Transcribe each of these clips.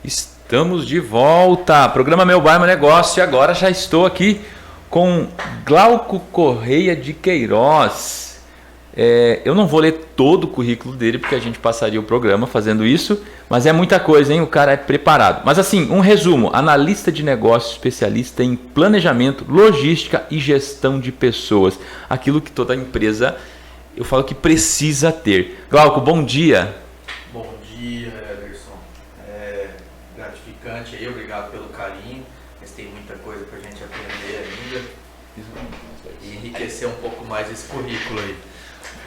Estamos de volta, programa Meu Bar Meu Negócio, e agora já estou aqui com Glauco Correia de Queiroz. Eu não vou ler todo o currículo dele, porque a gente passaria o programa fazendo isso, mas é muita coisa, hein? O cara é preparado. Mas assim, um resumo: analista de negócios, especialista em planejamento, logística e gestão de pessoas. Aquilo que toda empresa, eu falo que precisa ter. Glauco, bom dia. Bom dia, Ederson. Gratificante aí, obrigado pelo carinho. Mas tem muita coisa pra gente aprender ainda e enriquecer um pouco mais esse currículo aí.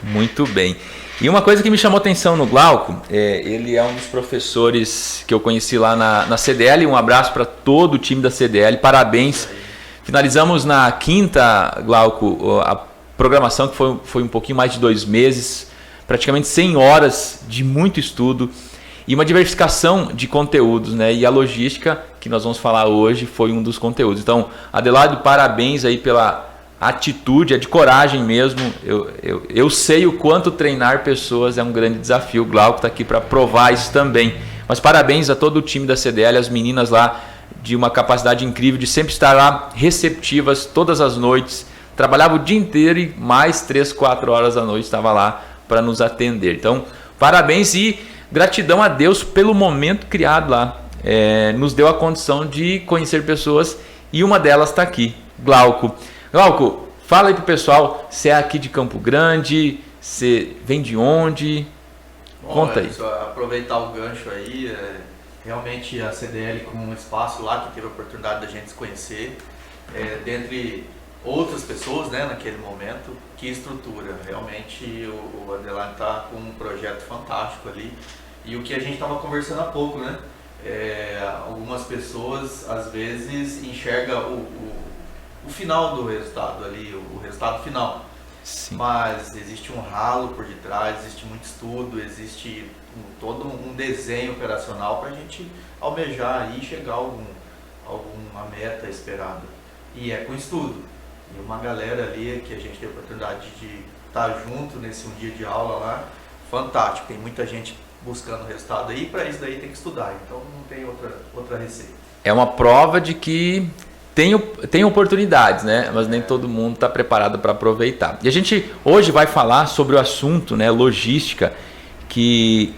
Muito bem. E uma coisa que me chamou atenção no Glauco, ele é um dos professores que eu conheci lá na CDL. Um abraço para todo o time da CDL, parabéns. Finalizamos na quinta, Glauco, a programação, que foi um pouquinho mais de 2 meses, praticamente 100 horas de muito estudo e uma diversificação de conteúdos, né? E a logística, que nós vamos falar hoje, foi um dos conteúdos. Então, Adelardo, parabéns aí pela atitude, é de coragem mesmo. Eu sei o quanto treinar pessoas é um grande desafio. O Glauco está aqui para provar isso também. Mas parabéns a todo o time da CDL, as meninas lá de uma capacidade incrível de sempre estar lá receptivas todas as noites. Trabalhava o dia inteiro e mais 3, 4 horas da noite estava lá para nos atender. Então, parabéns e gratidão a Deus pelo momento criado lá. Nos deu a condição de conhecer pessoas e uma delas está aqui, Glauco. Glauco, fala aí pro pessoal, você é aqui de Campo Grande, você vem de onde? Bom, Conta aí. Aproveitar o gancho aí, realmente a CDL com um espaço lá que teve a oportunidade da gente se conhecer, dentre outras pessoas, né, naquele momento, que estrutura. Realmente o Adelardo está com um projeto fantástico ali. E o que a gente estava conversando há pouco, né? Algumas pessoas às vezes enxergam o final do resultado ali, o resultado final. Sim. Mas existe um ralo por detrás, existe muito estudo, existe todo um desenho operacional para a gente almejar e chegar a alguma meta esperada. E é com estudo. E uma galera ali que a gente tem a oportunidade de estar junto nesse um dia de aula lá, fantástico. Tem muita gente buscando resultado aí, para isso daí tem que estudar. Então não tem outra receita. É uma prova de que tem oportunidades, né? Mas nem todo mundo está preparado para aproveitar. E a gente hoje vai falar sobre o assunto, né, logística, que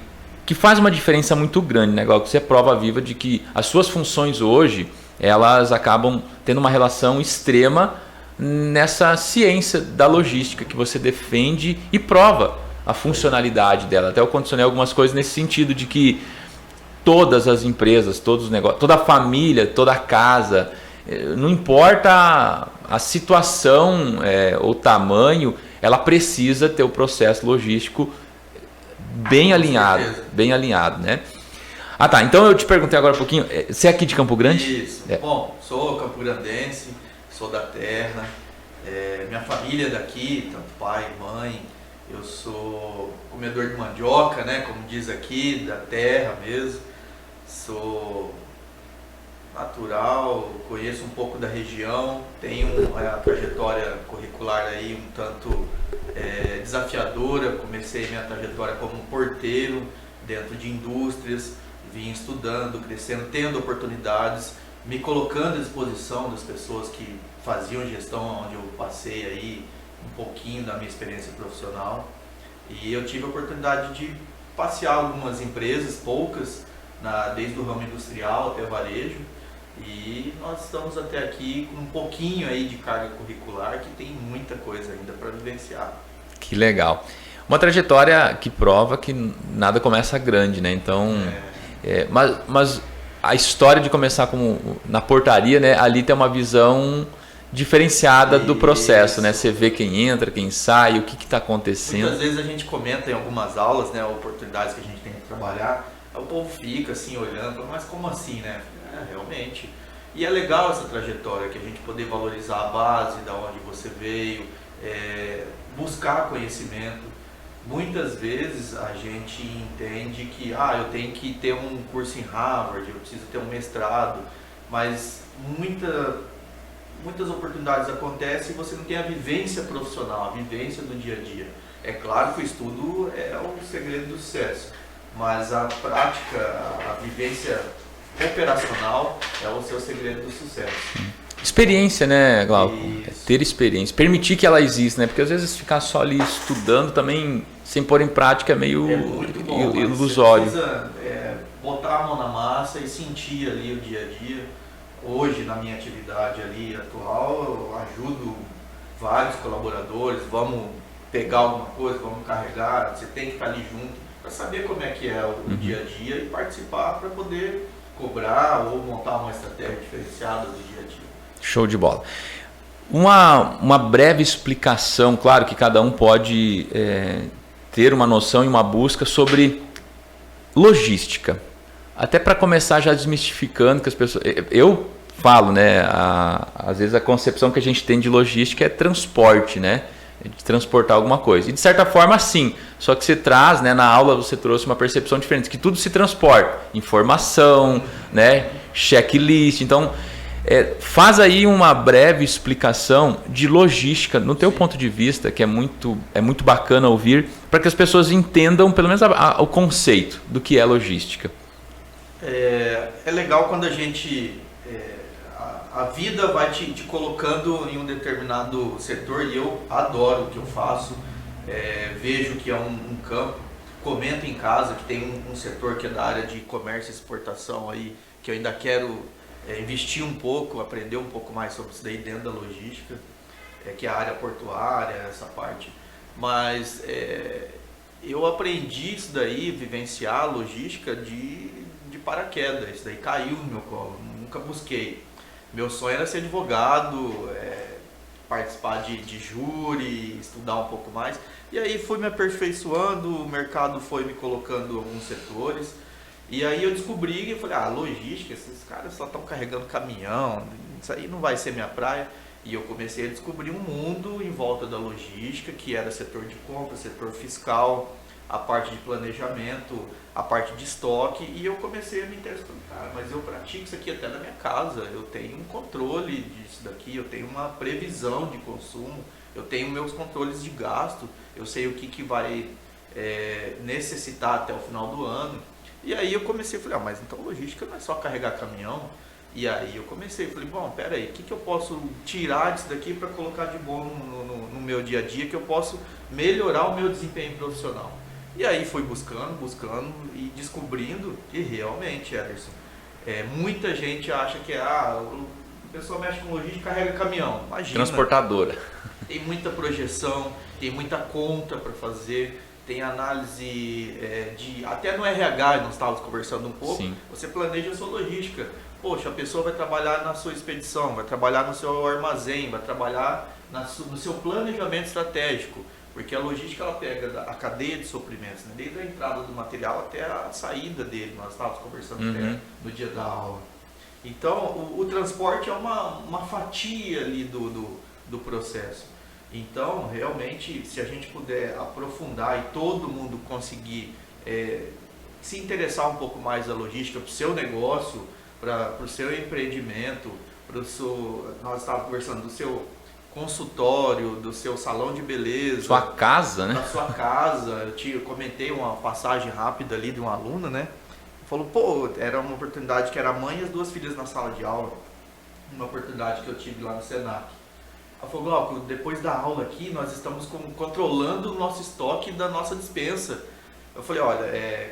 faz uma diferença muito grande, né, Glauco? Você é prova viva de que as suas funções hoje, elas acabam tendo uma relação extrema nessa ciência da logística que você defende e prova a funcionalidade dela. Até eu condicionei algumas coisas nesse sentido de que todas as empresas, todos os negócios, toda a família, toda a casa, não importa a situação ou tamanho, ela precisa ter o processo logístico bem alinhado, né? Ah, tá. Então eu te perguntei agora um pouquinho, você é aqui de Campo Grande? Isso. Bom, sou campograndense, sou da terra, minha família é daqui, tanto pai, mãe. Eu sou comedor de mandioca, né, como diz aqui, da terra mesmo. Sou natural, conheço um pouco da região, tenho uma trajetória curricular aí um tanto desafiadora. Comecei minha trajetória como porteiro dentro de indústrias, vim estudando, crescendo, tendo oportunidades, me colocando à disposição das pessoas que faziam gestão, onde eu passei aí um pouquinho da minha experiência profissional. E eu tive a oportunidade de passear algumas empresas, poucas, desde o ramo industrial até varejo. E nós estamos até aqui com um pouquinho aí de carga curricular, que tem muita coisa ainda para vivenciar. Que legal. Uma trajetória que prova que nada começa grande, né? Então, mas a história de começar na portaria, né? Ali tem uma visão diferenciada do processo, né? Você vê quem entra, quem sai, o que está acontecendo. Muitas vezes a gente comenta em algumas aulas, né, oportunidades que a gente tem que trabalhar, o povo fica assim olhando, mas como assim, né? Realmente. E é legal essa trajetória, que a gente poder valorizar a base, da onde você veio, buscar conhecimento. Muitas vezes a gente entende que eu tenho que ter um curso em Harvard, eu preciso ter um mestrado, mas muitas oportunidades acontecem e você não tem a vivência profissional, a vivência do dia a dia. É claro que o estudo é o segredo do sucesso, mas a prática, a vivência operacional é o seu segredo do sucesso. Experiência, né, Glauco? É ter experiência. Permitir que ela exista, né? Porque às vezes ficar só ali estudando também, sem pôr em prática, é meio ilusório. Você precisa botar a mão na massa e sentir ali o dia a dia. Hoje, na minha atividade ali atual, eu ajudo vários colaboradores, vamos pegar alguma coisa, vamos carregar, você tem que estar ali junto para saber como é que é o dia a dia e participar para poder cobrar ou montar uma estratégia diferenciada do dia a dia. Show de bola. Uma breve explicação, claro que cada um pode ter uma noção e uma busca sobre logística. Até para começar já desmistificando que as pessoas... Eu falo, né? Às vezes a concepção que a gente tem de logística é transporte, né? De transportar alguma coisa. E de certa forma sim, só que você traz, né, na aula você trouxe uma percepção diferente, que tudo se transporta. Informação, né? Checklist. Então, faz aí uma breve explicação de logística, no teu ponto de vista, que é muito bacana ouvir, para que as pessoas entendam pelo menos o conceito do que é logística. É legal quando a gente... a vida vai te colocando em um determinado setor e eu adoro o que eu faço, vejo que é um campo, comento em casa que tem um setor que é da área de comércio e exportação aí, que eu ainda quero investir um pouco, aprender um pouco mais sobre isso daí dentro da logística, que é a área portuária, essa parte. Mas eu aprendi isso daí, vivenciar a logística de paraquedas, isso daí caiu no meu colo, nunca busquei. Meu sonho era ser advogado, participar de júri, estudar um pouco mais. E aí fui me aperfeiçoando, o mercado foi me colocando alguns setores. E aí eu descobri e falei, logística, esses caras só estão carregando caminhão, isso aí não vai ser minha praia. E eu comecei a descobrir um mundo em volta da logística, que era setor de compra, setor fiscal, a parte de planejamento, a parte de estoque, e eu comecei a me interessar, mas eu pratico isso aqui até na minha casa, eu tenho um controle disso daqui, eu tenho uma previsão de consumo, eu tenho meus controles de gasto, eu sei o que vai necessitar até o final do ano. E aí eu comecei a falar, mas então logística não é só carregar caminhão. E aí eu comecei, falei, bom, peraí, o que eu posso tirar disso daqui para colocar de bom no meu dia a dia, que eu posso melhorar o meu desempenho profissional. E aí fui buscando e descobrindo que realmente, Ederson, muita gente acha que a pessoa mexe com logística e carrega caminhão. Imagina. Transportadora. Tem muita projeção, tem muita conta para fazer, tem análise até no RH, nós estávamos conversando um pouco, sim. Você planeja a sua logística. Poxa, a pessoa vai trabalhar na sua expedição, vai trabalhar no seu armazém, vai trabalhar no seu planejamento estratégico. Porque a logística ela pega a cadeia de suprimentos, né? Desde a entrada do material até a saída dele. Nós estávamos conversando até no dia da aula. Então, o transporte é uma fatia ali do processo. Então, realmente, se a gente puder aprofundar e todo mundo conseguir se interessar um pouco mais da logística para o seu negócio, para o seu empreendimento, nós estávamos conversando do seu consultório, do seu salão de beleza, sua casa, né? Da sua casa. Eu comentei uma passagem rápida ali de uma aluna, né? Falou, era uma oportunidade que era a mãe e as duas filhas na sala de aula, uma oportunidade que eu tive lá no Senac. Ela falou, Glauco, depois da aula aqui nós estamos controlando o nosso estoque da nossa despensa. Eu falei, olha,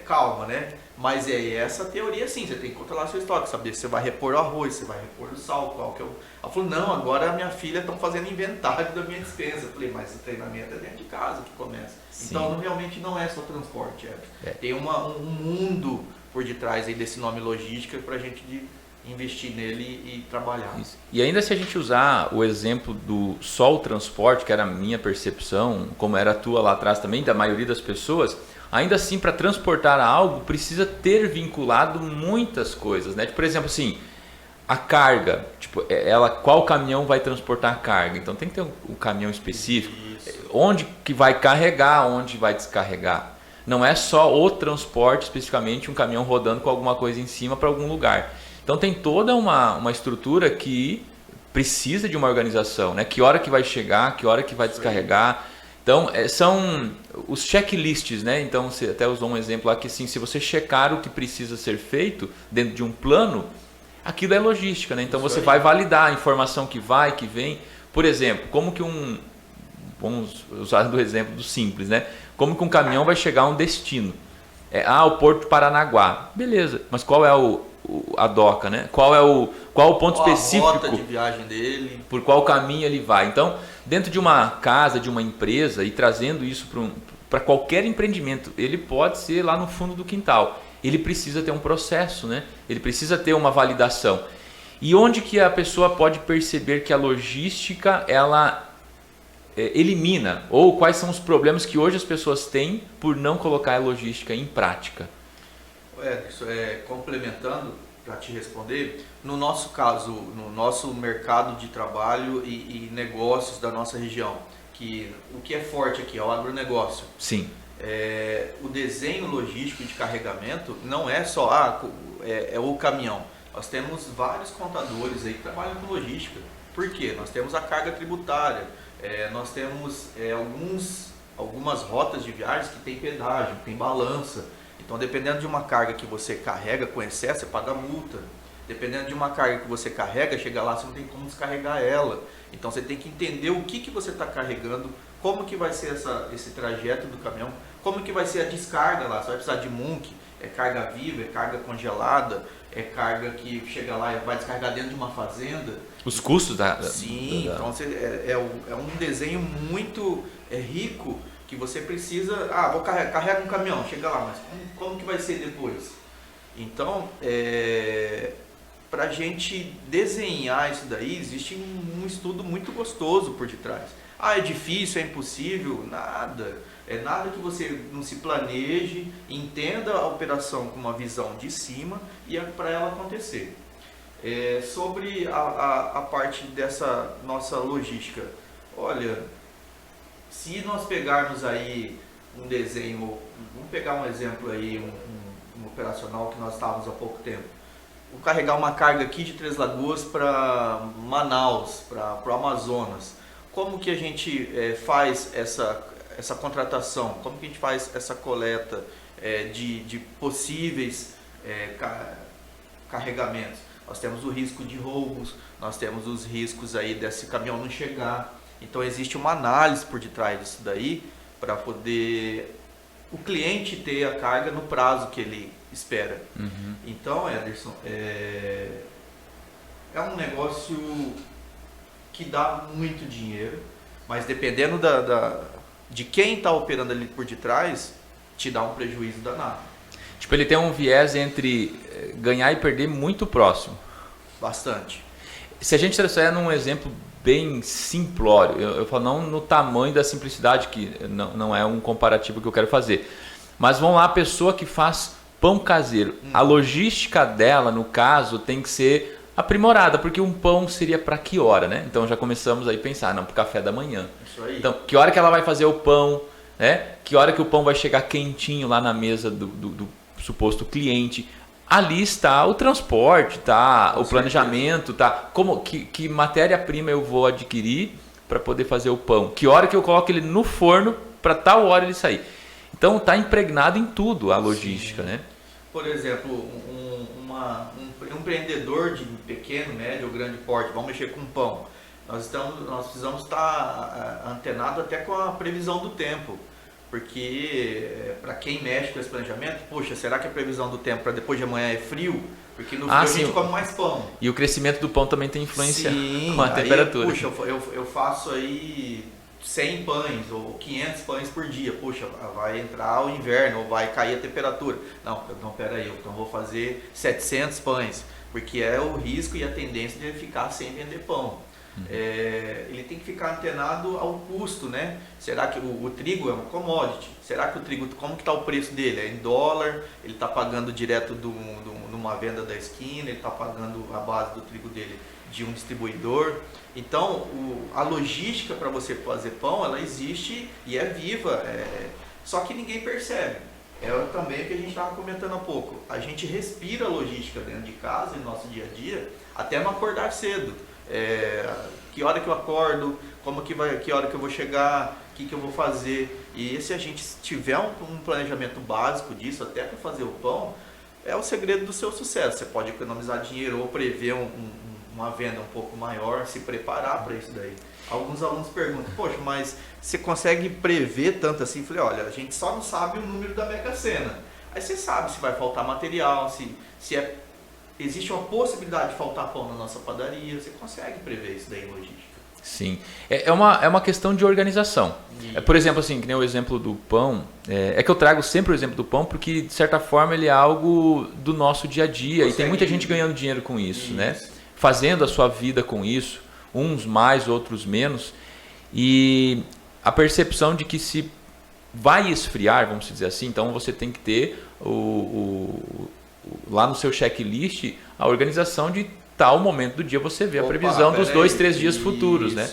calma, né? Mas essa teoria sim, você tem que controlar seu estoque, saber se você vai repor o arroz, se você vai repor o sal, qual que é o... Ela falou, não, agora a minha filha estão fazendo inventário da minha despensa. Eu falei, mas o treinamento é dentro de casa que começa. Sim. Então realmente não é só transporte, tem um mundo por detrás aí desse nome logística para a gente investir nele e trabalhar. Isso. E ainda se a gente usar o exemplo do só o transporte, que era a minha percepção, como era a tua lá atrás também, da maioria das pessoas, ainda assim, para transportar algo, precisa ter vinculado muitas coisas, né? Por exemplo, assim, a carga, qual caminhão vai transportar a carga? Então tem que ter um caminhão específico. Isso. Onde que vai carregar, onde vai descarregar. Não é só o transporte, especificamente um caminhão rodando com alguma coisa em cima para algum lugar. Então tem toda uma estrutura que precisa de uma organização, né? Que hora que vai chegar, que hora que vai descarregar. Então, os checklists, né? Então você até usou um exemplo lá que assim, se você checar o que precisa ser feito dentro de um plano, aquilo é logística, né? Então você vai validar a informação que vai, que vem. Por exemplo, como que vamos usar do exemplo do simples, né? Como que um caminhão vai chegar a um destino? O Porto de Paranaguá. Beleza, mas qual é a doca, né? Qual o ponto específico? A rota de viagem dele. Por qual caminho ele vai. Então, dentro de uma casa, de uma empresa, e trazendo isso para qualquer empreendimento, ele pode ser lá no fundo do quintal. Ele precisa ter um processo, né? Ele precisa ter uma validação. E onde que a pessoa pode perceber que a logística, ela elimina, ou quais são os problemas que hoje as pessoas têm por não colocar a logística em prática? Ederson, complementando para te responder, no nosso caso, no nosso mercado de trabalho e negócios da nossa região, que o que é forte aqui é o agronegócio. Sim. O desenho logístico de carregamento não é só o caminhão. Nós temos vários contadores aí que trabalham com logística. Por quê? Nós temos a carga tributária, nós temos algumas rotas de viagens que tem pedágio, tem balança. Então, dependendo de uma carga que você carrega com excesso, você paga multa. Dependendo de uma carga que você carrega, chega lá, você não tem como descarregar ela. Então, você tem que entender o que você está carregando, como que vai ser esse trajeto do caminhão, como que vai ser a descarga lá. Você vai precisar de munk, carga viva, carga congelada, carga que chega lá e vai descarregar dentro de uma fazenda. Os custos Sim, então é um desenho muito rico, que você precisa, carrega um caminhão, chega lá, mas como que vai ser depois? Então, para a gente desenhar isso daí, existe um estudo muito gostoso por detrás. É difícil, é impossível? Nada. É nada que você não se planeje, entenda a operação com uma visão de cima e é para ela acontecer. Sobre a parte dessa nossa logística, olha, se nós pegarmos aí um desenho, vamos pegar um exemplo aí, um operacional que nós estávamos há pouco tempo. Vou carregar uma carga aqui de Três Lagoas para Manaus, para o Amazonas. Como que a gente faz essa contratação? Como que a gente faz essa coleta de possíveis carregamentos? Nós temos o risco de roubos, nós temos os riscos aí desse caminhão não chegar. Então existe uma análise por detrás disso daí para poder o cliente ter a carga no prazo que ele espera. Uhum. Então, Ederson, é um negócio que dá muito dinheiro, mas dependendo de quem está operando ali por detrás, te dá um prejuízo danado. Tipo, ele tem um viés entre ganhar e perder muito próximo. Bastante. Se a gente trouxer num exemplo bem simplório, eu falo não no tamanho da simplicidade, que não é um comparativo que eu quero fazer, mas vamos lá, a pessoa que faz pão caseiro, a logística dela, no caso, tem que ser aprimorada, porque um pão seria para que hora, né? Então já começamos aí a pensar, para o café da manhã. Isso aí. Então, que hora que ela vai fazer o pão, né? Que hora que o pão vai chegar quentinho lá na mesa do suposto cliente. Ali está o transporte, tá o planejamento, tá que matéria-prima eu vou adquirir para poder fazer o pão. Que hora que eu coloco ele no forno para tal hora ele sair. Então está impregnado em tudo a logística, né? Por exemplo, um empreendedor de pequeno, médio ou grande porte, vamos mexer com pão. Nós precisamos estar antenado até com a previsão do tempo. Porque para quem mexe com esse planejamento, poxa, será que a previsão do tempo para depois de amanhã é frio? Porque no frio a gente come mais pão. E o crescimento do pão também tem influência com a aí, temperatura. Puxa, eu faço aí 100 pães ou 500 pães por dia. Puxa, vai entrar o inverno ou vai cair a temperatura. Não, peraí, então vou fazer 700 pães. Porque é o risco e a tendência de ele ficar sem vender pão. Ele tem que ficar antenado ao custo, né? Será que o trigo é uma commodity? Será que o trigo, como que está o preço dele? É em dólar? Ele está pagando direto numa venda da esquina? Ele está pagando a base do trigo dele de um distribuidor? Então, a logística para você fazer pão, ela existe e é viva, só que ninguém percebe. Também o que a gente estava comentando há pouco. A gente respira a logística dentro de casa, no nosso dia a dia, até não acordar cedo. Que hora que eu acordo, que hora que eu vou chegar, que eu vou fazer. E se a gente tiver um planejamento básico disso, até para fazer o pão, é o segredo do seu sucesso. Você pode economizar dinheiro ou prever uma venda um pouco maior, se preparar para isso daí. Alguns alunos perguntam, poxa, mas você consegue prever tanto assim? Eu falei, olha, a gente só não sabe o número da Mega Sena. Aí você sabe se vai faltar material, existe uma possibilidade de faltar pão na nossa padaria, você consegue prever isso daí em logística. Sim, é uma questão de organização. Por exemplo, assim, que nem o exemplo do pão, é que eu trago sempre o exemplo do pão porque, de certa forma, ele é algo do nosso dia a dia e tem muita gente ganhando dinheiro com isso, né? Fazendo a sua vida com isso, uns mais, outros menos, e a percepção de que se vai esfriar, vamos dizer assim, então você tem que ter lá no seu checklist a organização de tal momento do dia você vê a previsão dos 2, 3 dias futuros, né?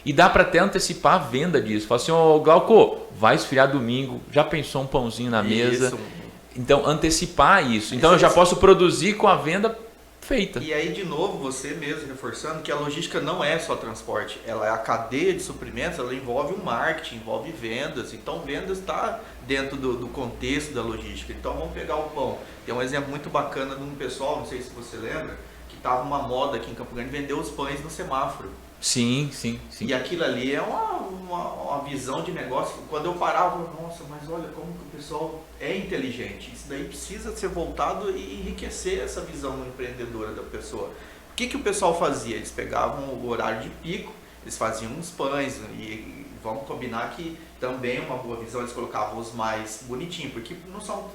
E dá para até antecipar a venda disso. Fala assim, Glauco, vai esfriar domingo, já pensou um pãozinho na mesa? Então, antecipar isso. Então, eu já posso produzir com a venda feita. E aí, de novo, você mesmo reforçando que a logística não é só transporte, ela é a cadeia de suprimentos, ela envolve o marketing, envolve vendas. Então, vendas está dentro do contexto da logística. Então, vamos pegar o pão. Tem um exemplo muito bacana de um pessoal, não sei se você lembra, que estava uma moda aqui em Campo Grande, vender os pães no semáforo. Sim. E aquilo ali é uma visão de negócio. Quando eu parava, nossa, mas olha como que o pessoal é inteligente. Isso daí precisa ser voltado e enriquecer essa visão empreendedora da pessoa. O que o pessoal fazia? Eles pegavam o horário de pico, eles faziam uns pães e vamos combinar que também uma boa visão, eles colocavam os mais bonitinhos, porque não são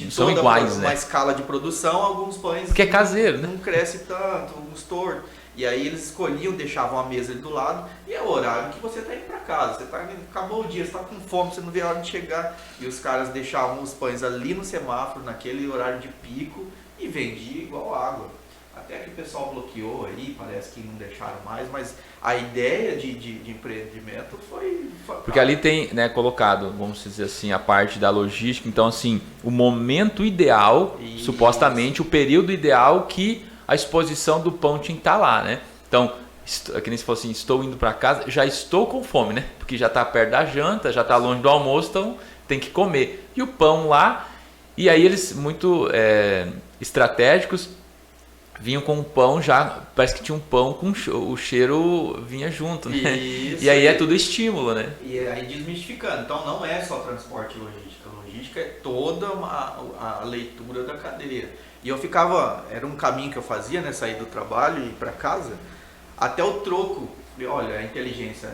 são iguais, uma né? escala de produção, alguns pães porque é caseiro, né? Não cresce tanto, uns tortos. E aí eles escolhiam, deixavam a mesa ali do lado e é o horário que você está indo para casa. Acabou o dia, você está com fome, você não vê a hora de chegar. E os caras deixavam os pães ali no semáforo, naquele horário de pico e vendia igual água. Até que o pessoal bloqueou aí, parece que não deixaram mais, mas a ideia de empreendimento foi... Porque ali tem, né, colocado, vamos dizer assim, a parte da logística. Então, assim, o momento ideal, supostamente, o período ideal que a exposição do pão tinha que estar lá, né? Então, que nem se fosse assim, estou indo para casa, já estou com fome, né? Porque já está perto da janta, já está longe do almoço, então tem que comer. E o pão lá, e aí eles, muito estratégicos, vinham com o pão já, parece que tinha um pão com o cheiro vinha junto, né? Isso, e aí é tudo estímulo, né? E aí desmistificando, então não é só transporte e logística, a logística é toda a leitura da cadeia. E eu ficava, era um caminho que eu fazia, né, sair do trabalho e ir para casa, até o troco. Olha, a inteligência,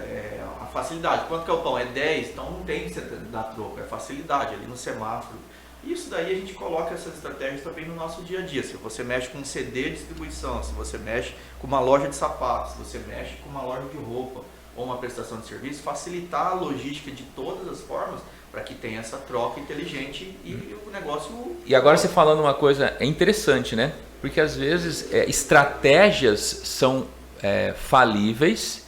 a facilidade. Quanto que é o pão? É 10, então não tem que você dar troco, é facilidade ali no semáforo. Isso daí a gente coloca essas estratégias também no nosso dia a dia. Se você mexe com um CD de distribuição, se você mexe com uma loja de sapatos, se você mexe com uma loja de roupa ou uma prestação de serviço, facilitar a logística de todas as formas para que tenha essa troca inteligente e o negócio... E agora você falando uma coisa, é interessante, né? Porque às vezes estratégias são falíveis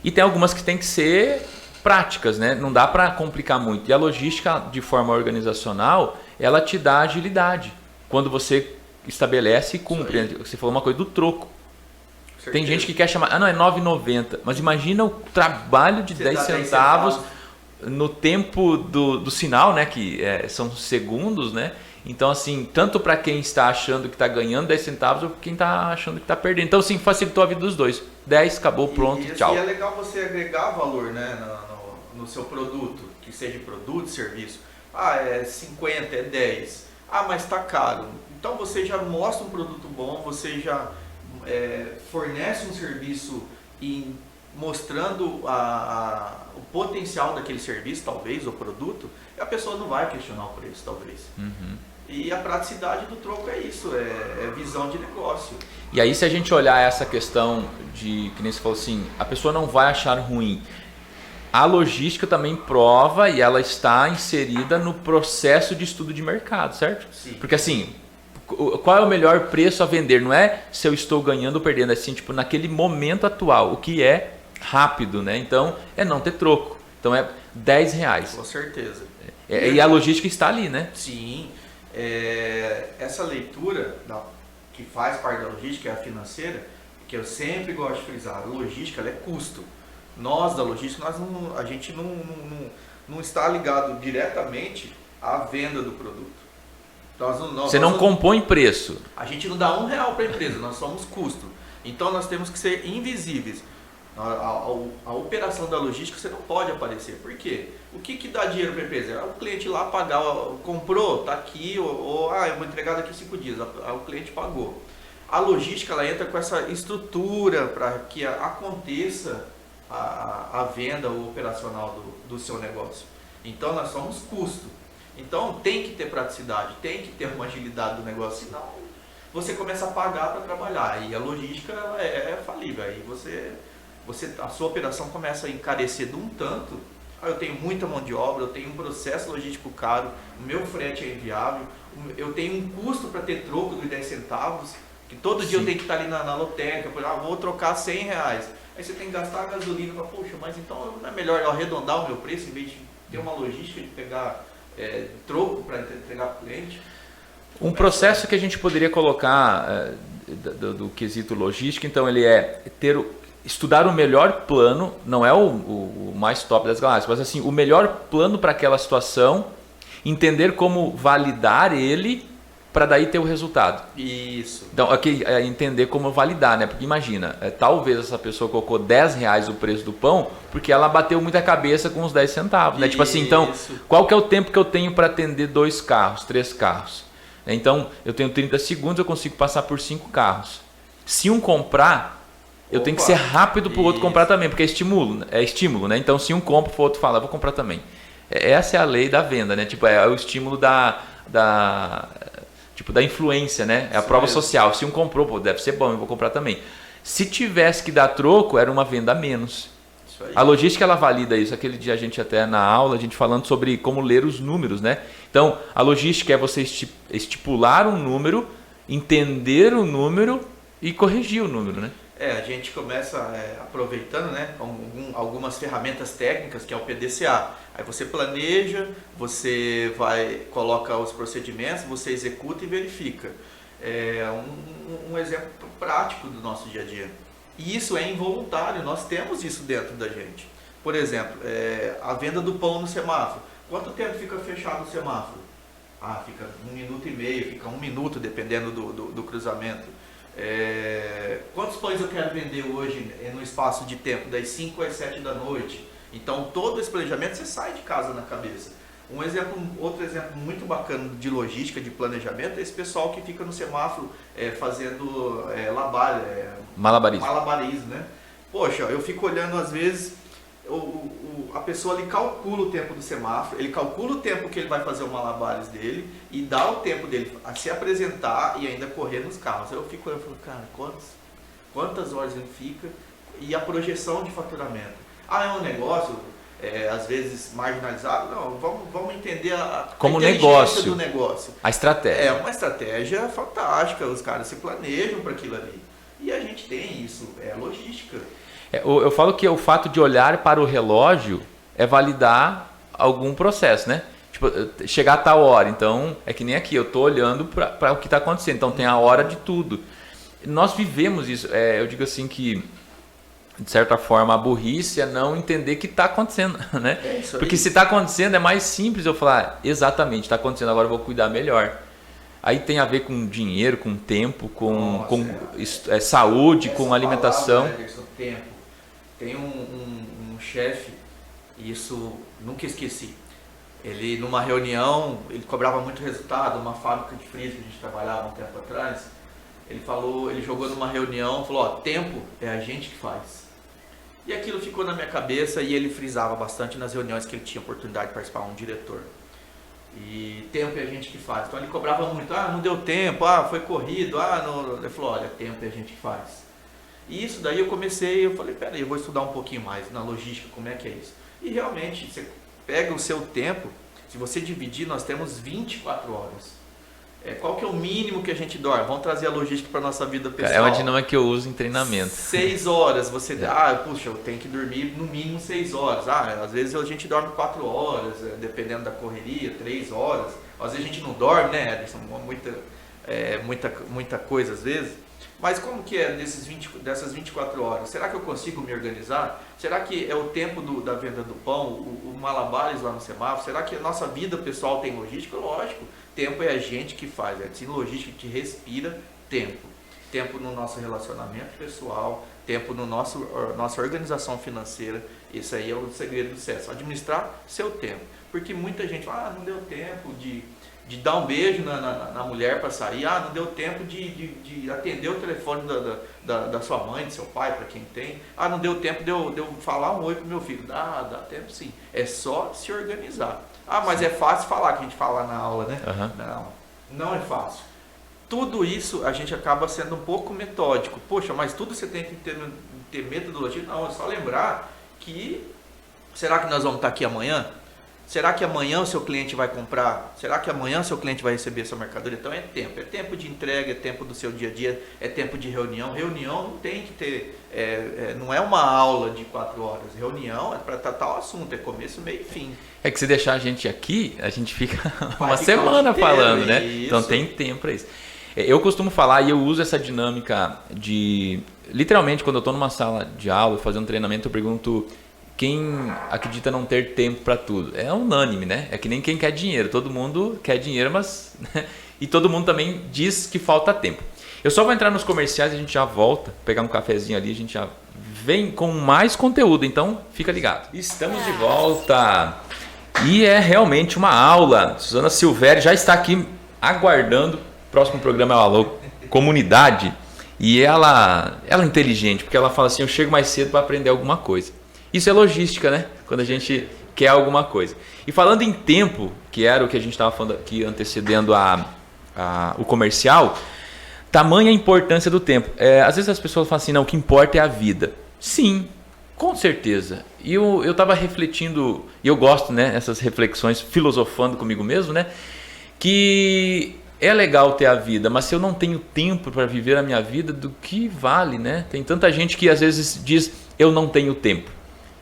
e tem algumas que tem que ser práticas, né? Não dá para complicar muito. E a logística, de forma organizacional, ela te dá agilidade. Quando você estabelece e cumpre. Você falou uma coisa do troco. Tem gente que quer chamar... não, é R$ 9,90. Mas imagina o trabalho de 10 centavos no tempo do sinal, né? Que são segundos, né? Então, assim, tanto para quem está achando que está ganhando 10 centavos ou para quem está achando que está perdendo. Então, assim, facilitou a vida dos dois. 10, acabou, pronto, tchau. E é legal você agregar valor, né, no seu produto, que seja produto, serviço. É 50, é 10. Mas está caro. Então, você já mostra um produto bom, você já fornece um serviço mostrando o potencial daquele serviço, talvez, ou produto, e a pessoa não vai questionar o preço, talvez. Uhum. E a praticidade do troco é isso, é visão de negócio. E aí, se a gente olhar essa questão de, que nem você falou assim, a pessoa não vai achar ruim. A logística também prova e ela está inserida no processo de estudo de mercado, certo? Sim. Porque assim, qual é o melhor preço a vender? Não é se eu estou ganhando ou perdendo, é assim, tipo, naquele momento atual, o que é rápido, né? Então, é não ter troco. Então, é R$10. Com certeza. E a logística está ali, né? Sim. Essa leitura que faz parte da logística, é a financeira, que eu sempre gosto de frisar, a logística ela é custo. Nós da logística, a gente não está ligado diretamente à venda do produto. Você não compõe preço. A gente não dá R$1 para a empresa, nós somos custo. Então nós temos que ser invisíveis. A operação da logística você não pode aparecer. Por quê? O que dá dinheiro para a empresa? É o cliente lá pagar, comprou, está aqui, ou eu vou entregar daqui 5 dias, o cliente pagou. A logística ela entra com essa estrutura para que aconteça a venda operacional do seu negócio. Então nós somos custo. Então tem que ter praticidade, tem que ter uma agilidade do negócio, senão você começa a pagar para trabalhar. E a logística ela é falível. Aí a sua operação começa a encarecer de um tanto. Eu tenho muita mão de obra, eu tenho um processo logístico caro, o meu frete é inviável, eu tenho um custo para ter troco de 10 centavos, que todo dia eu tenho que estar ali na lotérica, vou trocar R$100. Aí você tem que gastar a gasolina, poxa, mas então não é melhor eu arredondar o meu preço em vez de ter uma logística de pegar troco para entregar para o cliente? Um processo que a gente poderia colocar do quesito logística, então ele é estudar o melhor plano, não é o mais top das galáxias, mas assim, o melhor plano para aquela situação, entender como validar ele para daí ter o resultado. Isso. Então, aqui é entender como validar, né? Porque imagina, talvez essa pessoa colocou R$10 o preço do pão, porque ela bateu muita cabeça com os 10 centavos, né? Tipo assim, então, qual que é o tempo que eu tenho para atender 2 carros, 3 carros? Então, eu tenho 30 segundos, eu consigo passar por 5 carros. Se um comprar, eu tenho que ser rápido para o outro comprar também, porque é estímulo, né? Então, se um compra, o outro fala, vou comprar também. Essa é a lei da venda, né? Tipo, é o estímulo da influência, né? É a prova social. Se um comprou, deve ser bom, eu vou comprar também. Se tivesse que dar troco, era uma venda a menos. Isso aí. A logística, ela valida isso. Aquele dia a gente até na aula, a gente falando sobre como ler os números, né? Então, a logística é você estipular um número, entender o número e corrigir o número, né? A gente começa aproveitando, né, algumas ferramentas técnicas, que é o PDCA. Aí você planeja, você coloca os procedimentos, você executa e verifica. É um exemplo prático do nosso dia a dia. E isso é involuntário, nós temos isso dentro da gente. Por exemplo, a venda do pão no semáforo. Quanto tempo fica fechado o semáforo? Fica 1 minuto e meio, fica 1 minuto, dependendo do cruzamento. Quantos pães eu quero vender hoje no espaço de tempo, das 5 às 7 da noite? Então todo esse planejamento você sai de casa na cabeça. Outro exemplo muito bacana de logística, de planejamento, é esse pessoal que fica no semáforo fazendo malabarismo, né? Poxa, eu fico olhando às vezes, a pessoa ali calcula o tempo do semáforo, ele calcula o tempo que ele vai fazer o malabares dele e dá o tempo dele a se apresentar e ainda correr nos carros. Eu fico olhando e falo, cara, quantas horas ele fica? E a projeção de faturamento. É um negócio, às vezes marginalizado? Não, vamos entender como inteligência do negócio. A estratégia. É uma estratégia fantástica, os caras se planejam para aquilo ali. E a gente tem isso, é logística. Eu falo que o fato de olhar para o relógio é validar algum processo, né? Tipo, chegar a tal hora, então é que nem aqui, eu estou olhando para o que está acontecendo, então tem a hora de tudo. Nós vivemos isso, eu digo assim que, de certa forma, a burrice é não entender que está acontecendo, né? Porque se está acontecendo é mais simples eu falar, exatamente, está acontecendo, agora eu vou cuidar melhor. Aí tem a ver com dinheiro, com tempo, com saúde, com alimentação. Tempo. Tem um chefe, e isso nunca esqueci. Ele, numa reunião, ele cobrava muito resultado, uma fábrica de frios que a gente trabalhava um tempo atrás. Ele jogou numa reunião, falou, tempo é a gente que faz. E aquilo ficou na minha cabeça e ele frisava bastante nas reuniões que ele tinha oportunidade de participar, um diretor. E tempo é a gente que faz. Então ele cobrava muito, não deu tempo, foi corrido, não. Ele falou, olha, tempo é a gente que faz. E isso daí eu falei, peraí, eu vou estudar um pouquinho mais na logística, como é que é isso. E realmente, você pega o seu tempo, se você dividir, nós temos 24 horas. Qual que é o mínimo que a gente dorme? Vamos trazer a logística para a nossa vida pessoal. É uma dinâmica que eu uso em treinamento. 6 horas, você... puxa, eu tenho que dormir no mínimo 6 horas. Às vezes a gente dorme 4 horas, dependendo da correria, 3 horas. Às vezes a gente não dorme, né, Ederson? Muita coisa às vezes. Mas como que é dessas 24 horas? Será que eu consigo me organizar? Será que é o tempo da venda do pão, o malabares lá no semáforo? Será que a nossa vida pessoal tem logística? Lógico, tempo é a gente que faz, é assim, logística que respira tempo. Tempo no nosso relacionamento pessoal, tempo no nossa organização financeira. Esse aí é o segredo do sucesso, administrar seu tempo. Porque muita gente fala, não deu tempo de dar um beijo na mulher para sair, não deu tempo de atender o telefone da sua mãe, do seu pai, para quem tem, não deu tempo de eu falar um oi pro meu filho. Dá tempo sim, é só se organizar. Mas é fácil falar, que a gente fala na aula, né? Uhum. Não é fácil. Tudo isso a gente acaba sendo um pouco metódico. Poxa, mas tudo você tem que ter metodologia? Não, é só lembrar que, será que nós vamos estar aqui amanhã? Será que amanhã o seu cliente vai comprar? Será que amanhã o seu cliente vai receber sua mercadoria? Então é tempo de entrega, é tempo do seu dia a dia, é tempo de reunião. Reunião não tem que ter, não é uma aula de 4 horas. Reunião é para tratar o assunto, é começo, meio e fim. É que se deixar a gente aqui, a gente fica uma semana falando, né? Isso. Então tem tempo para isso. Eu costumo falar e eu uso essa dinâmica de, literalmente, quando eu estou numa sala de aula, fazendo treinamento, eu pergunto quem acredita não ter tempo para tudo. É unânime, né? É que nem quem quer dinheiro. Todo mundo quer dinheiro, mas... e todo mundo também diz que falta tempo. Eu só vou entrar nos comerciais e a gente já volta, pegar um cafezinho ali, a gente já vem com mais conteúdo. Então, fica ligado. Estamos de volta. E é realmente uma aula. Suzana Silvério já está aqui aguardando. O próximo programa é o Alô Comunidade. E ela é inteligente, porque ela fala assim, eu chego mais cedo para aprender alguma coisa. Isso é logística, né? Quando a gente quer alguma coisa. E falando em tempo, que era o que a gente estava falando aqui antecedendo o comercial, tamanha a importância do tempo. Às vezes as pessoas falam assim, não, o que importa é a vida. Sim, com certeza. E eu estava refletindo, e eu gosto, né, essas reflexões, filosofando comigo mesmo, né? Que é legal ter a vida, mas se eu não tenho tempo para viver a minha vida, do que vale, né? Tem tanta gente que às vezes diz, eu não tenho tempo.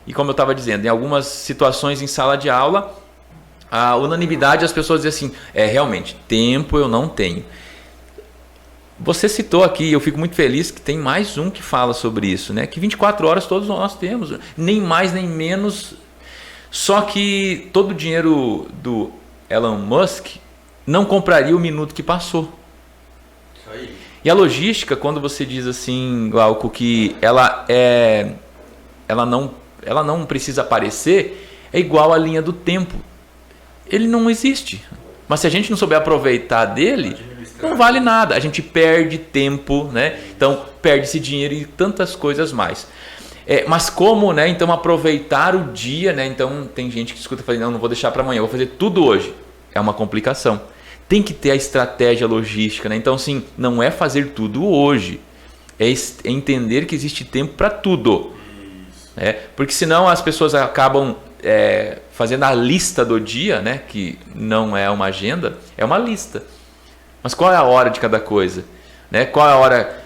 E como eu estava dizendo, em algumas situações em sala de aula, a unanimidade as pessoas dizem assim, realmente, tempo eu não tenho. Você citou aqui, eu fico muito feliz que tem mais um que fala sobre isso, né? Que 24 horas todos nós temos, nem mais nem menos. Só que todo o dinheiro do Elon Musk não compraria o minuto que passou. Isso aí. E a logística, quando você diz assim, Glauco, que ela não precisa aparecer, é igual à linha do tempo. Ele não existe. Mas se a gente não souber aproveitar dele, não vale nada. A gente perde tempo, né? Então perde-se dinheiro e tantas coisas mais. Mas como, né? Então aproveitar o dia, né? Então tem gente que escuta e fala, não vou deixar para amanhã, eu vou fazer tudo hoje. É uma complicação. Tem que ter a estratégia logística, né? Então sim, não é fazer tudo hoje. É entender que existe tempo para tudo. Porque senão as pessoas acabam fazendo a lista do dia, né? Que não é uma agenda, é uma lista. Mas qual é a hora de cada coisa? Né? Qual é a hora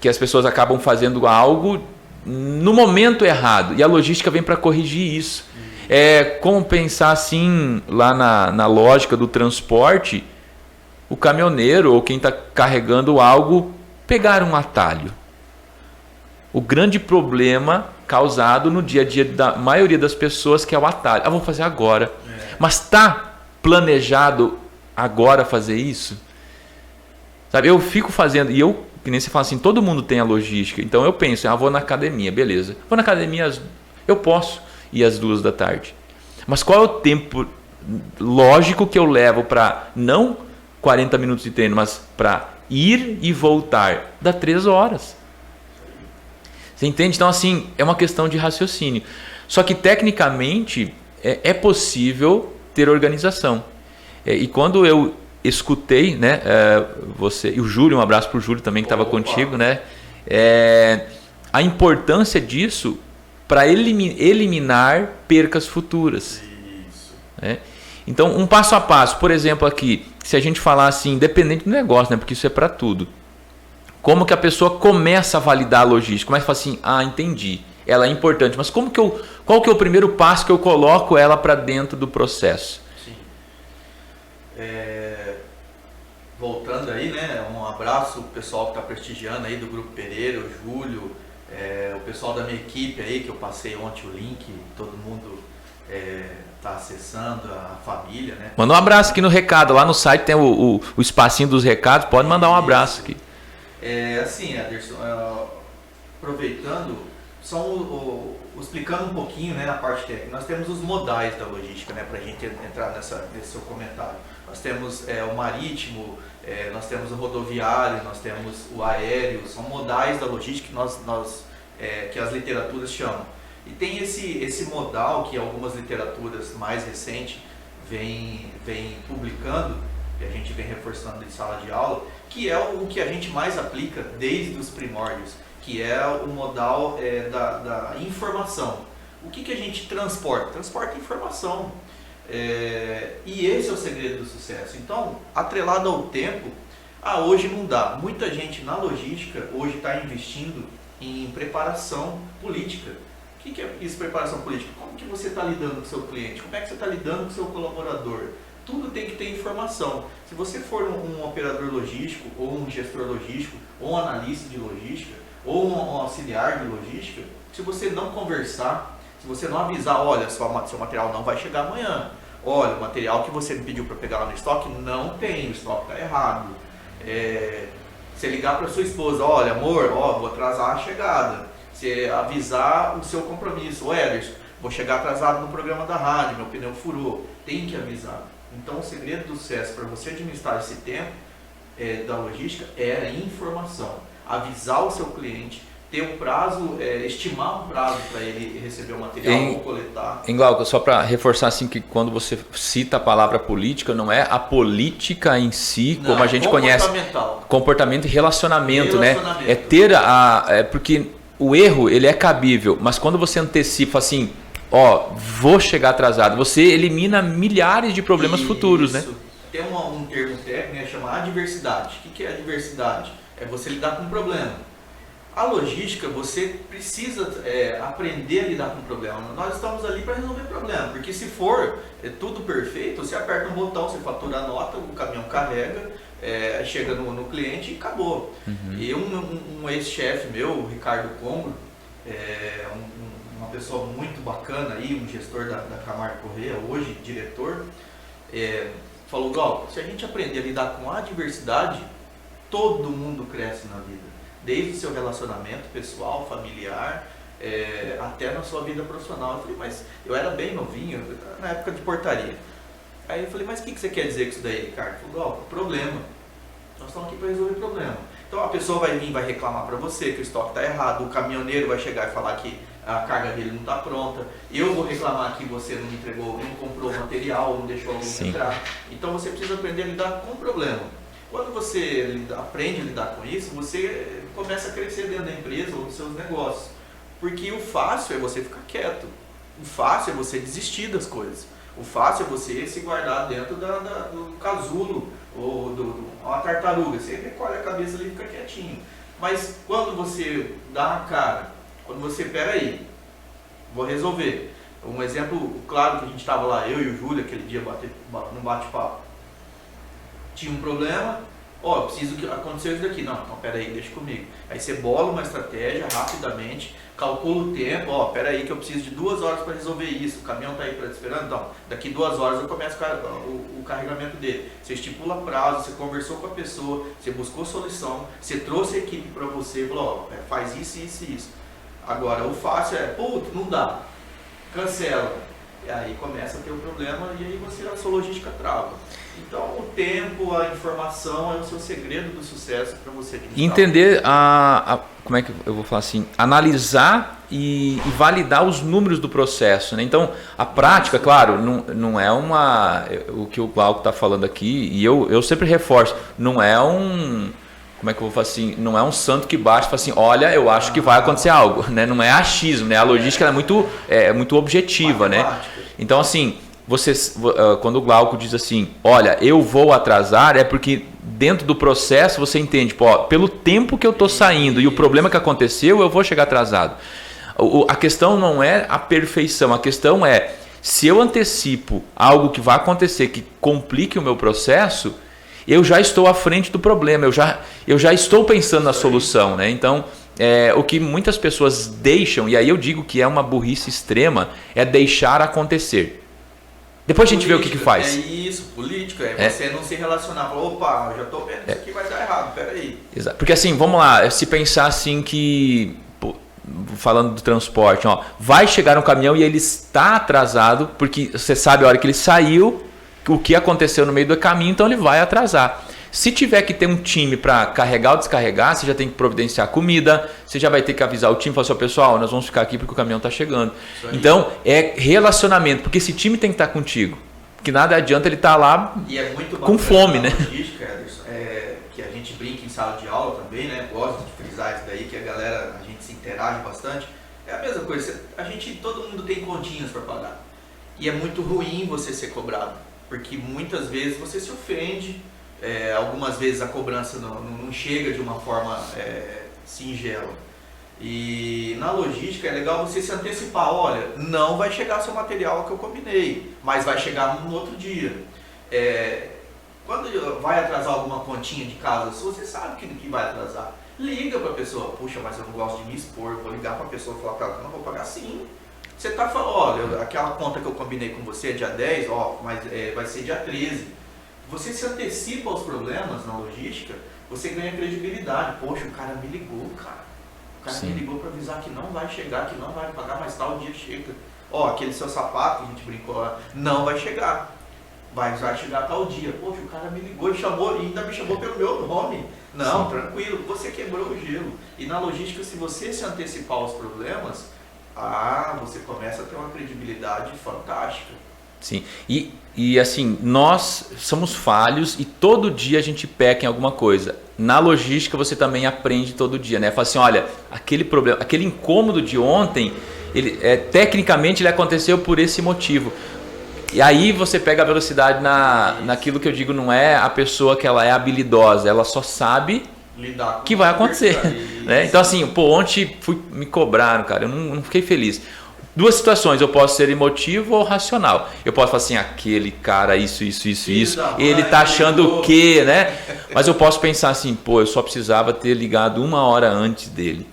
que as pessoas acabam fazendo algo no momento errado? E a logística vem para corrigir isso. Como pensar assim, lá na lógica do transporte, o caminhoneiro ou quem está carregando algo, pegar um atalho. O grande problema causado no dia a dia da maioria das pessoas, que é o atalho. Vou fazer agora. Mas está planejado agora fazer isso? Sabe, eu fico fazendo, e que nem você fala assim, todo mundo tem a logística. Então eu penso, vou na academia, beleza. Vou na academia, eu posso ir às 2 da tarde. Mas qual é o tempo lógico que eu levo para, não 40 minutos de treino, mas para ir e voltar? Dá 3 horas. Você entende? Então, assim, é uma questão de raciocínio. Só que, tecnicamente, é possível ter organização. E quando eu escutei, né, você e o Júlio, um abraço para o Júlio também, que estava contigo, né, a importância disso para eliminar percas futuras. Isso. Então, um passo a passo. Por exemplo, aqui, se a gente falar assim, independente do negócio, né, porque isso é para tudo. Como que a pessoa começa a validar a logística? Começa a falar assim, entendi, ela é importante, mas qual que é o primeiro passo que eu coloco ela para dentro do processo? Sim. voltando aí, né, um abraço pro pessoal que está prestigiando aí do Grupo Pereira, o Júlio, o pessoal da minha equipe aí, que eu passei ontem o link, todo mundo está acessando, a família, né? Manda um abraço aqui no recado, lá no site tem o espacinho dos recados, pode mandar um abraço aqui. Assim, Ederson, aproveitando, explicando um pouquinho, né, a parte técnica, nós temos os modais da logística, né, para a gente entrar nesse seu comentário. Nós temos o marítimo, nós temos o rodoviário, nós temos o aéreo, são modais da logística que as literaturas chamam. E tem esse modal que algumas literaturas mais recentes vêm publicando, e a gente vem reforçando em sala de aula, que é o que a gente mais aplica desde os primórdios, que é o modal da informação. O que a gente transporta? Transporta informação. E esse é o segredo do sucesso. Então, atrelado ao tempo, hoje não dá. Muita gente na logística hoje está investindo em preparação política. O que é isso, preparação política? Como que você está lidando com o seu cliente? Como é que você está lidando com o seu colaborador? Tudo tem que ter informação. Se você for um operador logístico, ou um gestor logístico, ou um analista de logística, ou um auxiliar de logística, se você não conversar, se você não avisar, olha, seu material não vai chegar amanhã, olha, o material que você me pediu para pegar lá no estoque não tem, o estoque está errado. Você ligar para sua esposa, olha, amor, vou atrasar a chegada. Você avisar o seu compromisso, Ederson, vou chegar atrasado no programa da rádio, meu pneu furou, tem que avisar. Então o segredo do sucesso para você administrar esse tempo da logística é a informação, avisar o seu cliente, ter um prazo, estimar um prazo para ele receber o material ou coletar. Glauco, só para reforçar assim que quando você cita a palavra política, não é a política em si, não, como a gente conhece, comportamento e relacionamento, né? É ter porque o erro ele é cabível, mas quando você antecipa assim, vou chegar atrasado, você elimina milhares de problemas futuros, né? Tem um termo técnico que chama adversidade. O que é adversidade? É você lidar com um problema. A logística, você precisa aprender a lidar com o problema. Nós estamos ali para resolver problema, porque se for tudo perfeito, você aperta um botão, você fatura a nota, o caminhão carrega, chega no cliente e acabou. Uhum. E um ex-chefe meu, o Ricardo Congo, uma pessoa muito bacana, aí, um gestor da Camargo Correia, hoje diretor, falou, Glauco, se a gente aprender a lidar com a adversidade, todo mundo cresce na vida. Desde o seu relacionamento pessoal, familiar, até na sua vida profissional. Eu falei, mas eu era bem novinho, na época de portaria. Aí eu falei, mas o que você quer dizer com isso daí, Ricardo? Ele falou, problema. Nós estamos aqui para resolver problema. Então a pessoa vai vir, vai reclamar para você que o estoque está errado, o caminhoneiro vai chegar e falar que a carga dele não está pronta, eu vou reclamar que você não entregou, não comprou o material, não deixou alguém entrar. Então você precisa aprender a lidar com o problema. Quando você aprende a lidar com isso, você começa a crescer dentro da empresa ou dos seus negócios. Porque o fácil é você ficar quieto. O fácil é você desistir das coisas. O fácil é você se guardar dentro do casulo ou uma tartaruga. Você recolhe a cabeça ali e fica quietinho. Mas quando você dá a cara, quando você, peraí, vou resolver. Um exemplo claro que a gente estava lá, eu e o Júlio, aquele dia num bate-papo. Tinha um problema, preciso que aconteceu isso daqui. Não, então peraí, deixa comigo. Aí você bola uma estratégia rapidamente, calcula o tempo, peraí que eu preciso de 2 horas para resolver isso, o caminhão está aí para esperando, então daqui 2 horas eu começo o carregamento dele. Você estipula prazo, você conversou com a pessoa, você buscou solução, você trouxe a equipe para você, falou, faz isso, isso e isso. Agora, o fácil não dá, cancela. E aí começa a ter um problema e aí a sua logística trava. Então, o tempo, a informação é o seu segredo do sucesso para você administrar. Entender como é que eu vou falar assim, analisar e validar os números do processo, né? Então, a prática, claro, não é o que o Glauco está falando aqui, e eu sempre reforço, não é como é que eu vou falar assim, não é um santo que bate e fala assim, olha, eu acho que vai acontecer algo, né? Não é achismo, né? A logística é muito objetiva, né? Então, assim, quando o Glauco diz assim, olha, eu vou atrasar, é porque dentro do processo você entende, pelo tempo que eu estou saindo e o problema que aconteceu, eu vou chegar atrasado. A questão não é a perfeição, a questão é, se eu antecipo algo que vai acontecer, que complique o meu processo, eu já estou à frente do problema, eu já estou pensando na solução, né? Então, o que muitas pessoas deixam, e aí eu digo que é uma burrice extrema, é deixar acontecer. Depois a gente vê o que faz. É isso, político, você não se relacionar, opa, já estou vendo isso aqui vai dar errado, peraí. Exato. Porque assim, vamos lá, se pensar assim que, falando do transporte, ó, vai chegar um caminhão e ele está atrasado, porque você sabe a hora que ele saiu, o que aconteceu no meio do caminho, então ele vai atrasar. Se tiver que ter um time para carregar ou descarregar, você já tem que providenciar comida, você já vai ter que avisar o time e falar assim, pessoal, nós vamos ficar aqui porque o caminhão está chegando. Então, é relacionamento, porque esse time tem que estar contigo. Que nada adianta ele estar lá com fome, né? Logística, Ederson, que a gente brinca em sala de aula também, né? Gosto de frisar isso daí, que a galera, a gente se interage bastante. É a mesma coisa, todo mundo tem continhas para pagar. E é muito ruim você ser cobrado, porque muitas vezes você se ofende. Algumas vezes a cobrança não chega de uma forma singela. E na logística é legal você se antecipar, olha, não vai chegar seu material que eu combinei, mas vai chegar no outro dia. Quando vai atrasar alguma continha de casa, se você sabe que vai atrasar, liga para a pessoa, puxa, mas eu não gosto de me expor, vou ligar para a pessoa e falar para ela que eu não vou pagar sim. Você está falando, olha, aquela conta que eu combinei com você é dia 10, mas vai ser dia 13. Você se antecipa aos problemas na logística, você ganha credibilidade. Poxa, o cara me ligou, cara. O cara me ligou para avisar que não vai chegar, que não vai pagar, mas tal dia chega. Aquele seu sapato que a gente brincou lá, não vai chegar. Vai chegar tal dia. Poxa, o cara me ligou e ainda me chamou pelo meu nome. Não, tranquilo, você quebrou o gelo. E na logística, se você se antecipar aos problemas, você começa a ter uma credibilidade fantástica. Sim, e assim, nós somos falhos e todo dia a gente peca em alguma coisa. Na logística você também aprende todo dia, né? Fala assim, olha, aquele problema, aquele incômodo de ontem, tecnicamente ele aconteceu por esse motivo. E aí você pega a velocidade naquilo que eu digo, não é a pessoa que ela é habilidosa, ela só sabe que vai acontecer. Né? Então assim, ontem me cobraram, cara, eu não fiquei feliz. Duas situações, eu posso ser emotivo ou racional. Eu posso falar assim, aquele cara, isso, ele tá achando o quê, né? Mas eu posso pensar assim, eu só precisava ter ligado 1 hora antes dele.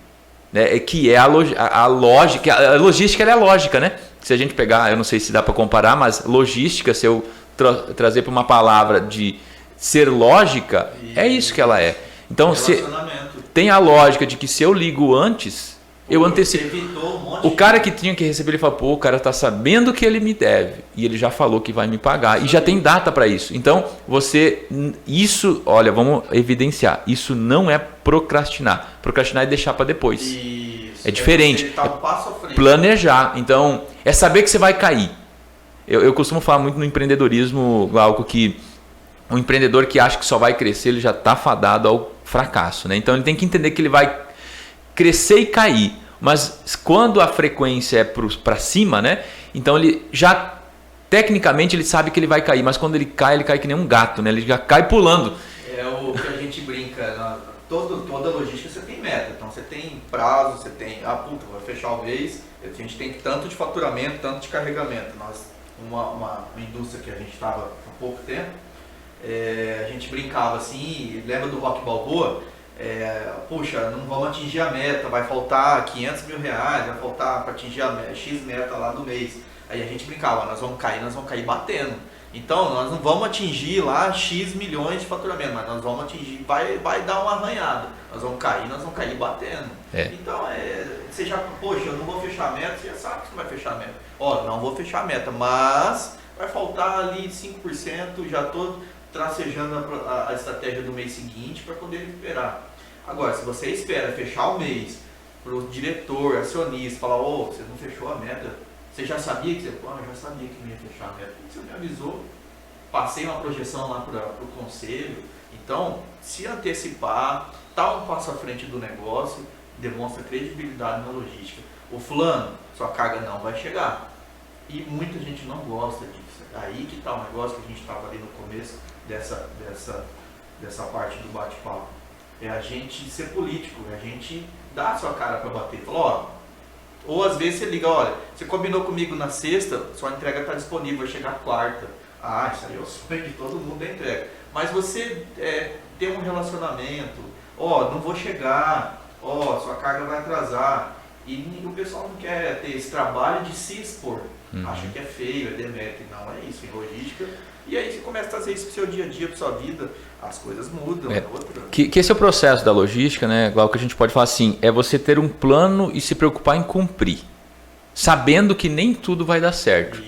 Né? Que é a lógica, a logística ela é lógica, né? Se a gente pegar, eu não sei se dá para comparar, mas logística, se eu trazer para uma palavra de ser lógica, é isso que ela é. Então, tem a lógica de que se eu ligo antes, eu antecipo. O cara que tinha que receber, ele falou, o cara tá sabendo que ele me deve e ele já falou que vai me pagar e já tem data para isso. Então, olha, vamos evidenciar, isso não é procrastinar. Procrastinar é deixar para depois. Isso. É diferente. Um passo à frente. Planejar. Então, é saber que você vai cair. Eu costumo falar muito no empreendedorismo, Glauco, que um empreendedor que acha que só vai crescer, ele já está fadado ao fracasso, né? Então, ele tem que entender que ele vai crescer e cair, mas quando a frequência é para cima, né? Então ele já tecnicamente ele sabe que ele vai cair, mas quando ele cai que nem um gato, né? Ele já cai pulando. É o que a gente brinca, toda logística você tem meta, então você tem prazo, você tem, vai fechar o mês, a gente tem tanto de faturamento, tanto de carregamento. Nós, uma indústria que a gente estava há pouco tempo, a gente brincava assim, lembra do Rock Balboa? Puxa, não vamos atingir a meta, vai faltar 500 mil reais, vai faltar para atingir a X meta lá do mês. Aí a gente brincava, nós vamos cair batendo. Então, nós não vamos atingir lá X milhões de faturamento, mas nós vamos atingir, vai dar uma arranhada. Nós vamos cair batendo. Então, você já, poxa, eu não vou fechar a meta, você já sabe que você não vai fechar a meta. Não vou fechar a meta, mas vai faltar ali 5%, já estou tracejando a estratégia do mês seguinte para poder recuperar. Agora, se você espera fechar o mês para o diretor, acionista, falar, você não fechou a meta, você já sabia que eu já sabia que não ia fechar a meta, você me avisou, passei uma projeção lá para o conselho. Então, se antecipar, tá um passo à frente do negócio, demonstra credibilidade na logística. O fulano, sua carga não vai chegar. E muita gente não gosta disso. Aí que está o negócio que a gente estava ali no começo dessa parte do bate-papo. É a gente ser político, é a gente dar a sua cara para bater. Falar, ou às vezes você liga, olha, você combinou comigo na sexta, sua entrega está disponível, vai chegar quarta. Isso aí eu sonho de todo mundo da entrega. Mas você ter um relacionamento, não vou chegar, sua carga vai atrasar. E o pessoal não quer ter esse trabalho de se expor. Acha que é feio, é demérito. Não é isso, em logística. E aí você começa a trazer isso para o seu dia a dia, para sua vida, as coisas mudam. Que esse é o processo da logística, né? Igual que a gente pode falar assim, é você ter um plano e se preocupar em cumprir. Sabendo que nem tudo vai dar certo.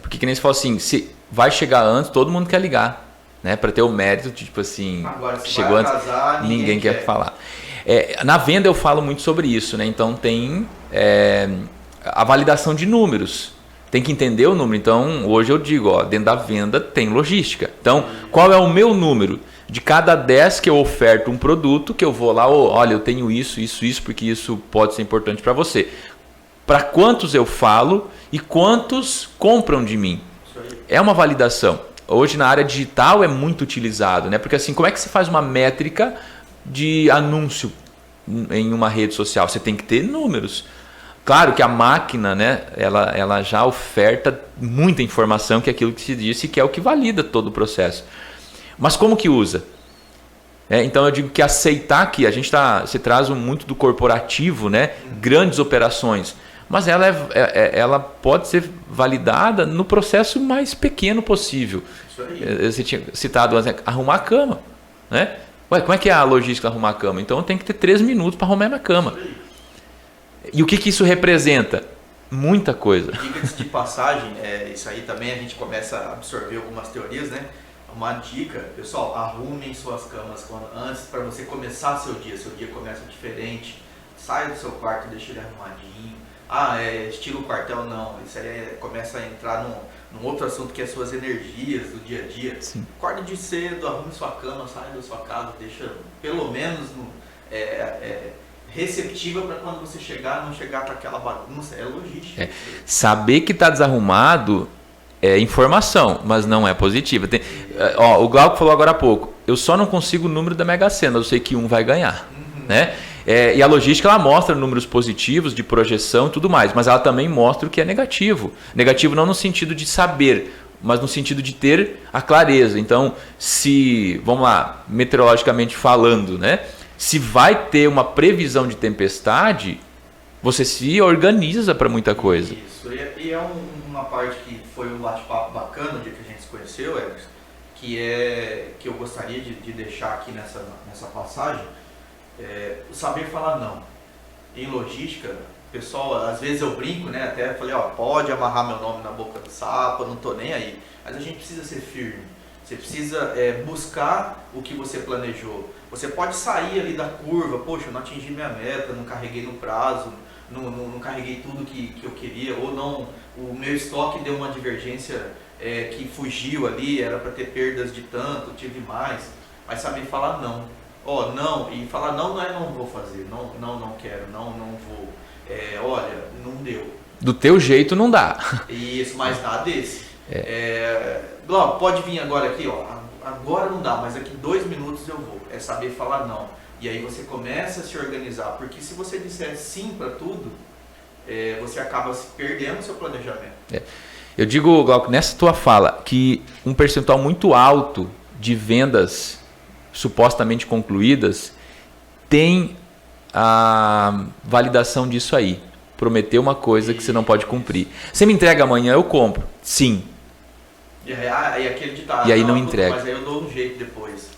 Porque que nem você fala assim, se vai chegar antes, todo mundo quer ligar. Né? Para ter o mérito de, tipo assim, agora, se chegou vai atrasar, antes, ninguém quer falar. Na venda eu falo muito sobre isso, né? Então tem a validação de números. Tem que entender o número. Então hoje eu digo, dentro da venda tem logística. Então qual é o meu número? De cada 10 que eu oferto um produto, que eu vou lá, olha, eu tenho isso, porque isso pode ser importante para você. Para quantos eu falo e quantos compram de mim? É uma validação. Hoje na área digital é muito utilizado, né? Porque assim, como é que você faz uma métrica de anúncio em uma rede social? Você tem que ter números. Claro que a máquina, né, ela já oferta muita informação, que é aquilo que se disse, que é o que valida todo o processo. Mas como que usa? Então eu digo que aceitar que você traz muito do corporativo, né, grandes operações, mas ela pode ser validada no processo mais pequeno possível. Isso aí. Você tinha citado arrumar a cama, né? Como é que é a logística de arrumar a cama? Então eu tenho que ter 3 minutos para arrumar a minha cama. E o que isso representa? Muita coisa. Diga-se de passagem, isso aí também a gente começa a absorver algumas teorias, né? Uma dica, pessoal, arrumem suas camas antes para você começar seu dia. Seu dia começa diferente. Saia do seu quarto, deixa ele arrumadinho. Estilo quartel, não. Isso aí começa a entrar num outro assunto que é suas energias do dia a dia. Sim. Acorde de cedo, arrume sua cama, saia da sua casa, deixa pelo menos receptiva para quando você chegar, não chegar com aquela bagunça. É logística. Saber que está desarrumado é informação, mas não é positiva. O Glauco falou agora há pouco, eu só não consigo o número da Mega Sena, eu sei que um vai ganhar. Né? E a logística ela mostra números positivos de projeção e tudo mais, mas ela também mostra o que é negativo. Negativo não no sentido de saber, mas no sentido de ter a clareza. Então, vamos lá, meteorologicamente falando, né? Se vai ter uma previsão de tempestade, você se organiza para muita coisa. Isso, e é uma parte que foi um bate-papo bacana, no dia que a gente se conheceu, Emerson, que eu gostaria de deixar aqui nessa passagem, o saber falar não. Em logística, pessoal, às vezes eu brinco, né? Até falei, pode amarrar meu nome na boca do sapo, eu não tô nem aí. Mas a gente precisa ser firme. Você precisa buscar o que você planejou. Você pode sair ali da curva, poxa, eu não atingi minha meta, não carreguei no prazo, não carreguei tudo que eu queria, ou não, o meu estoque deu uma divergência que fugiu ali, era para ter perdas de tanto, tive mais. Mas saber falar não. Não, e falar não é não vou fazer, não quero, não vou. Olha, não deu. Do teu jeito não dá. Isso, mas dá desse. Glauco, pode vir agora aqui, agora não dá, mas aqui 2 minutos eu vou. É saber falar não. E aí você começa a se organizar, porque se você disser sim para tudo, você acaba se perdendo o seu planejamento. Eu digo, Glauco, nessa tua fala, que um percentual muito alto de vendas supostamente concluídas tem a validação disso aí. Prometer uma coisa que você não pode cumprir. Você me entrega amanhã, eu compro. Sim. E aquele ditado, e aí não entrega. Mas aí eu dou um jeito depois.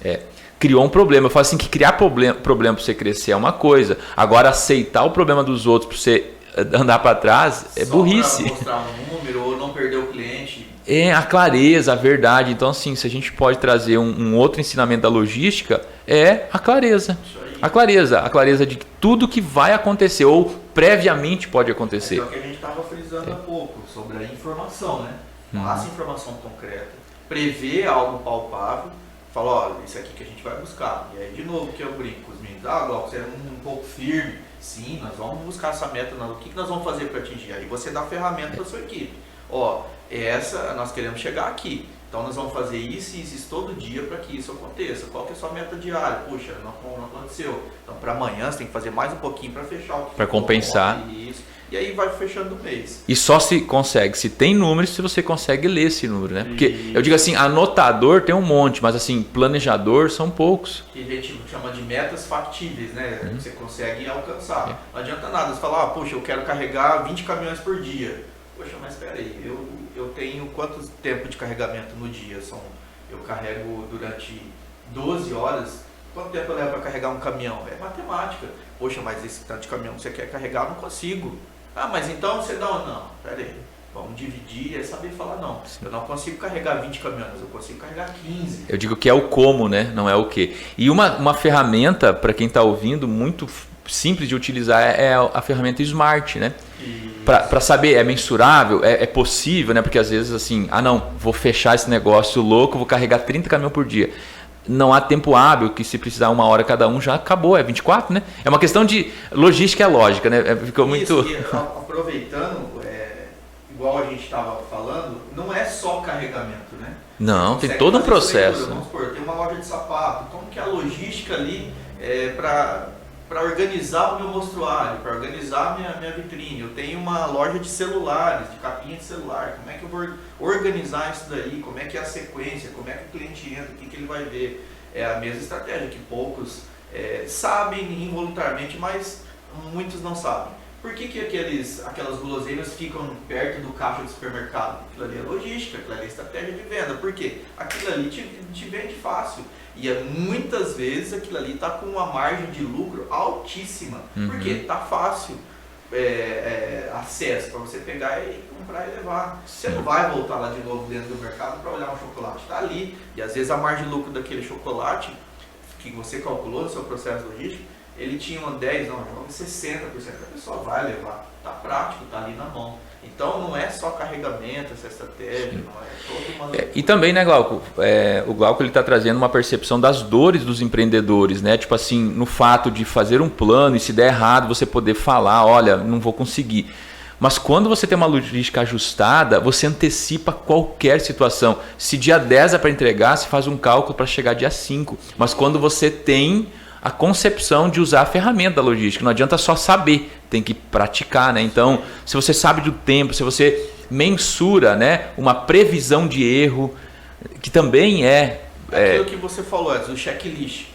Criou um problema. Eu falo assim que criar problema para você crescer é uma coisa. Agora aceitar o problema dos outros para você andar para trás é burrice. Só para mostrar um número ou não perder o cliente. A clareza, a verdade. Então assim, se a gente pode trazer um outro ensinamento da logística, é a clareza. Isso aí. A clareza de tudo que vai acontecer ou previamente pode acontecer. É o que a gente estava frisando há pouco, sobre a informação, né? Passa informação concreta, prever algo palpável, fala, olha, isso aqui que a gente vai buscar. E aí, de novo, que eu brinco com os meninos, Glauco, você é um pouco firme. Sim, nós vamos buscar essa meta, o que nós vamos fazer para atingir? Aí você dá ferramenta para a sua equipe. Nós queremos chegar aqui. Então nós vamos fazer isso e isso todo dia para que isso aconteça. Qual que é a sua meta diária? Puxa, não aconteceu. Então para amanhã você tem que fazer mais um pouquinho para fechar o que para compensar. Isso. E aí vai fechando o mês. E só se consegue, se tem números, se você consegue ler esse número, né? Porque eu digo assim, anotador tem um monte, mas assim, planejador são poucos. Que a gente chama de metas factíveis, né? Você consegue alcançar. Não adianta nada você falar, puxa, eu quero carregar 20 caminhões por dia. Poxa, mas espera aí, eu tenho quanto tempo de carregamento no dia? Eu carrego durante 12 horas. Quanto tempo eu levo para carregar um caminhão? É matemática. Poxa, mas esse tanto de caminhão que você quer carregar, eu não consigo. Ah, mas então você não, pera aí. Vamos dividir e saber falar não. Eu não consigo carregar 20 caminhões, eu consigo carregar 15. Eu digo que é o como, né? Não é o que. E uma ferramenta, para quem está ouvindo, muito simples de utilizar é a ferramenta Smart, né? Para saber, é mensurável, é possível, né? Porque às vezes assim, não, vou fechar esse negócio louco, vou carregar 30 caminhões por dia. Não há tempo hábil, que se precisar 1 hora cada um já acabou, é 24, né? É uma questão de logística e lógica, né? Ficou muito... Isso, e aproveitando, igual a gente estava falando, não é só carregamento, né? Não, tem todo um processo. Vamos supor, tem uma loja de sapato, como que é a logística ali para organizar o meu mostruário, para organizar a minha vitrine? Eu tenho uma loja de celulares, de capinha de celular, como é que eu vou organizar isso daí? Como é que é a sequência? Como é que o cliente entra? O que ele vai ver? É a mesma estratégia que poucos sabem involuntariamente, mas muitos não sabem. Por que aquelas guloseimas ficam perto do caixa do supermercado? Aquilo ali é logística, aquilo ali é estratégia de venda. Por quê? Aquilo ali te vende fácil. E muitas vezes aquilo ali está com uma margem de lucro altíssima. Porque está fácil acesso para você pegar e comprar e levar. Você não vai voltar lá de novo dentro do mercado para olhar um chocolate. Está ali. E às vezes a margem de lucro daquele chocolate que você calculou no seu processo logístico, ele tinha 10, 60%. A pessoa vai levar. Está prático, está ali na mão. Então não é só carregamento, essa estratégia, não é toda uma... E também, né, Glauco? O Glauco ele está trazendo uma percepção das dores dos empreendedores, né? Tipo assim, no fato de fazer um plano e se der errado, você poder falar, olha, não vou conseguir. Mas quando você tem uma logística ajustada, você antecipa qualquer situação. Se dia 10 é para entregar, você faz um cálculo para chegar dia 5. Mas quando você tem a concepção de usar a ferramenta da logística, não adianta só saber, tem que praticar, né? Então, se você sabe do tempo, se você mensura, né, uma previsão de erro, que também aquilo que você falou, do checklist.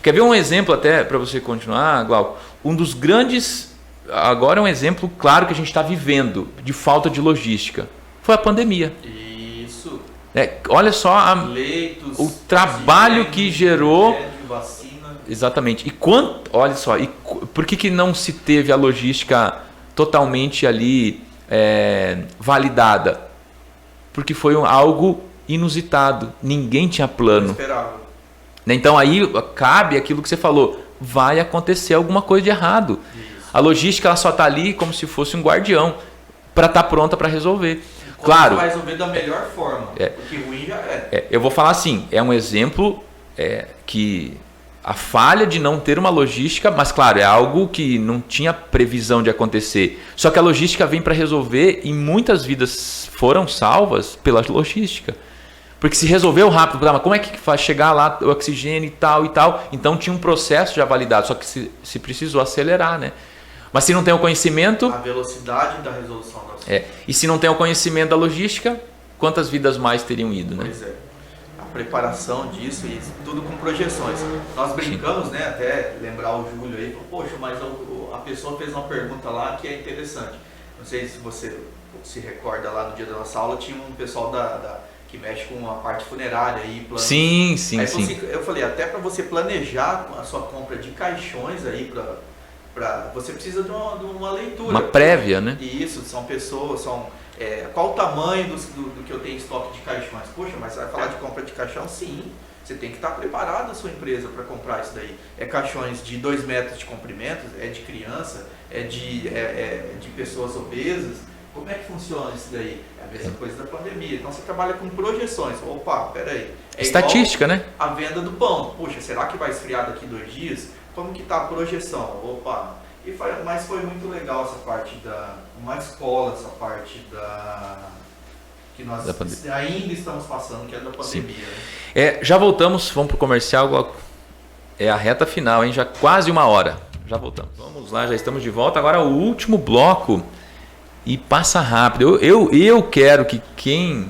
Quer ver um exemplo até para você continuar, Glauco? Um dos grandes, agora é um exemplo claro que a gente está vivendo de falta de logística, foi a pandemia. Isso. Olha só leitos, o trabalho que gerou. Vacina. Exatamente. Olha só, por que não se teve a logística totalmente ali validada? Porque foi algo inusitado. Ninguém tinha plano. Não esperava. Então aí cabe aquilo que você falou. Vai acontecer alguma coisa de errado. Isso. A logística ela só está ali como se fosse um guardião para estar pronta para resolver. Claro. Vai resolver da melhor forma. Porque ruim já é. Eu vou falar assim, é um exemplo que a falha de não ter uma logística, mas claro, é algo que não tinha previsão de acontecer. Só que a logística vem para resolver e muitas vidas foram salvas pela logística. Porque se resolveu rápido, mas como é que vai chegar lá o oxigênio e tal? Então tinha um processo já validado, só que se precisou acelerar, né? Mas se não tem o conhecimento... A velocidade da resolução da situação. E se não tem o conhecimento da logística, quantas vidas mais teriam ido, né? Pois é. Preparação disso e tudo com projeções. Nós brincamos, né, até lembrar o Júlio aí, poxa, mas a pessoa fez uma pergunta lá que é interessante. Não sei se você se recorda lá no dia da nossa aula, tinha um pessoal que mexe com a parte funerária aí, planos. Sim. Eu falei, até para você planejar a sua compra de caixões aí você precisa de uma leitura. Uma prévia, né? Isso, são pessoas, qual o tamanho do que eu tenho em estoque de caixões? Poxa, mas você vai falar de compra de caixão? Sim, você tem que estar preparado a sua empresa para comprar isso daí. É caixões de 2 metros de comprimento, é de criança, é de pessoas obesas. Como é que funciona isso daí? É a mesma coisa da pandemia. Então você trabalha com projeções. Opa, peraí. Estatística, né? A venda do pão. Poxa, será que vai esfriar daqui 2 dias? Como que está a projeção? Opa. Mas foi muito legal essa parte uma escola, essa parte que nós ainda estamos passando, que é da pandemia. Né? Já voltamos, vamos para o comercial. É a reta final, hein? Já quase 1 hora. Já voltamos. Vamos lá, já estamos de volta. Agora o último bloco e passa rápido. Eu quero que quem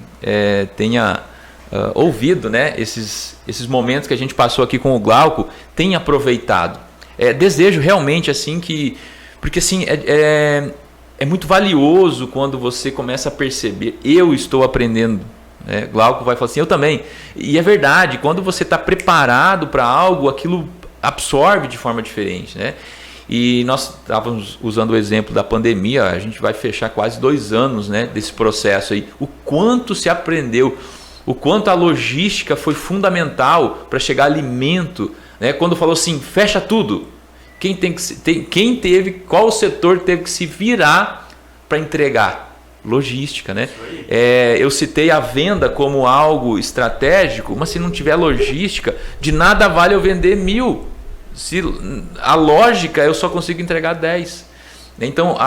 tenha ouvido, né, esses momentos que a gente passou aqui com o Glauco tenha aproveitado. Desejo realmente assim que... Porque assim, é muito valioso quando você começa a perceber. Eu estou aprendendo. Glauco vai falar assim, eu também. E é verdade, quando você está preparado para algo, aquilo absorve de forma diferente, né? E nós estávamos usando o exemplo da pandemia, a gente vai fechar quase 2 anos, né, desse processo aí. O quanto se aprendeu, o quanto a logística foi fundamental para chegar alimento, né? Quando falou assim, fecha tudo, qual setor teve que se virar para entregar? Logística, né? Eu citei a venda como algo estratégico, mas se não tiver logística, de nada vale eu vender 1000. A lógica, eu só consigo entregar 10. Então,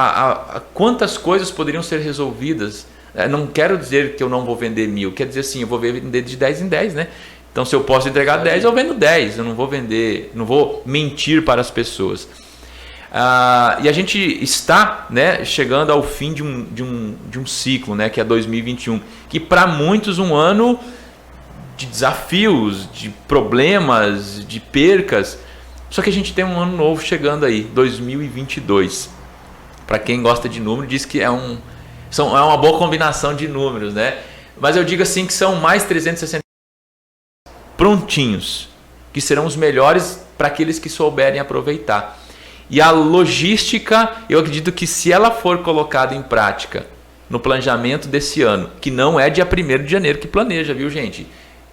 quantas coisas poderiam ser resolvidas? Não quero dizer que eu não vou vender 1000, quer dizer assim, eu vou vender de 10 em 10, né? Então, se eu posso entregar 10, eu vendo 10. Eu não vou vender, não vou mentir para as pessoas. E a gente está, né, chegando ao fim de um ciclo, né, que é 2021, que para muitos um ano de desafios, de problemas, de percas. Só que a gente tem um ano novo chegando aí, 2022. Para quem gosta de número, diz que é uma boa combinação de números, né? Mas eu digo assim que são mais 360 prontinhos, que serão os melhores para aqueles que souberem aproveitar. E a logística, eu acredito que se ela for colocada em prática no planejamento desse ano, que não é dia 1º de janeiro que planeja, viu, gente?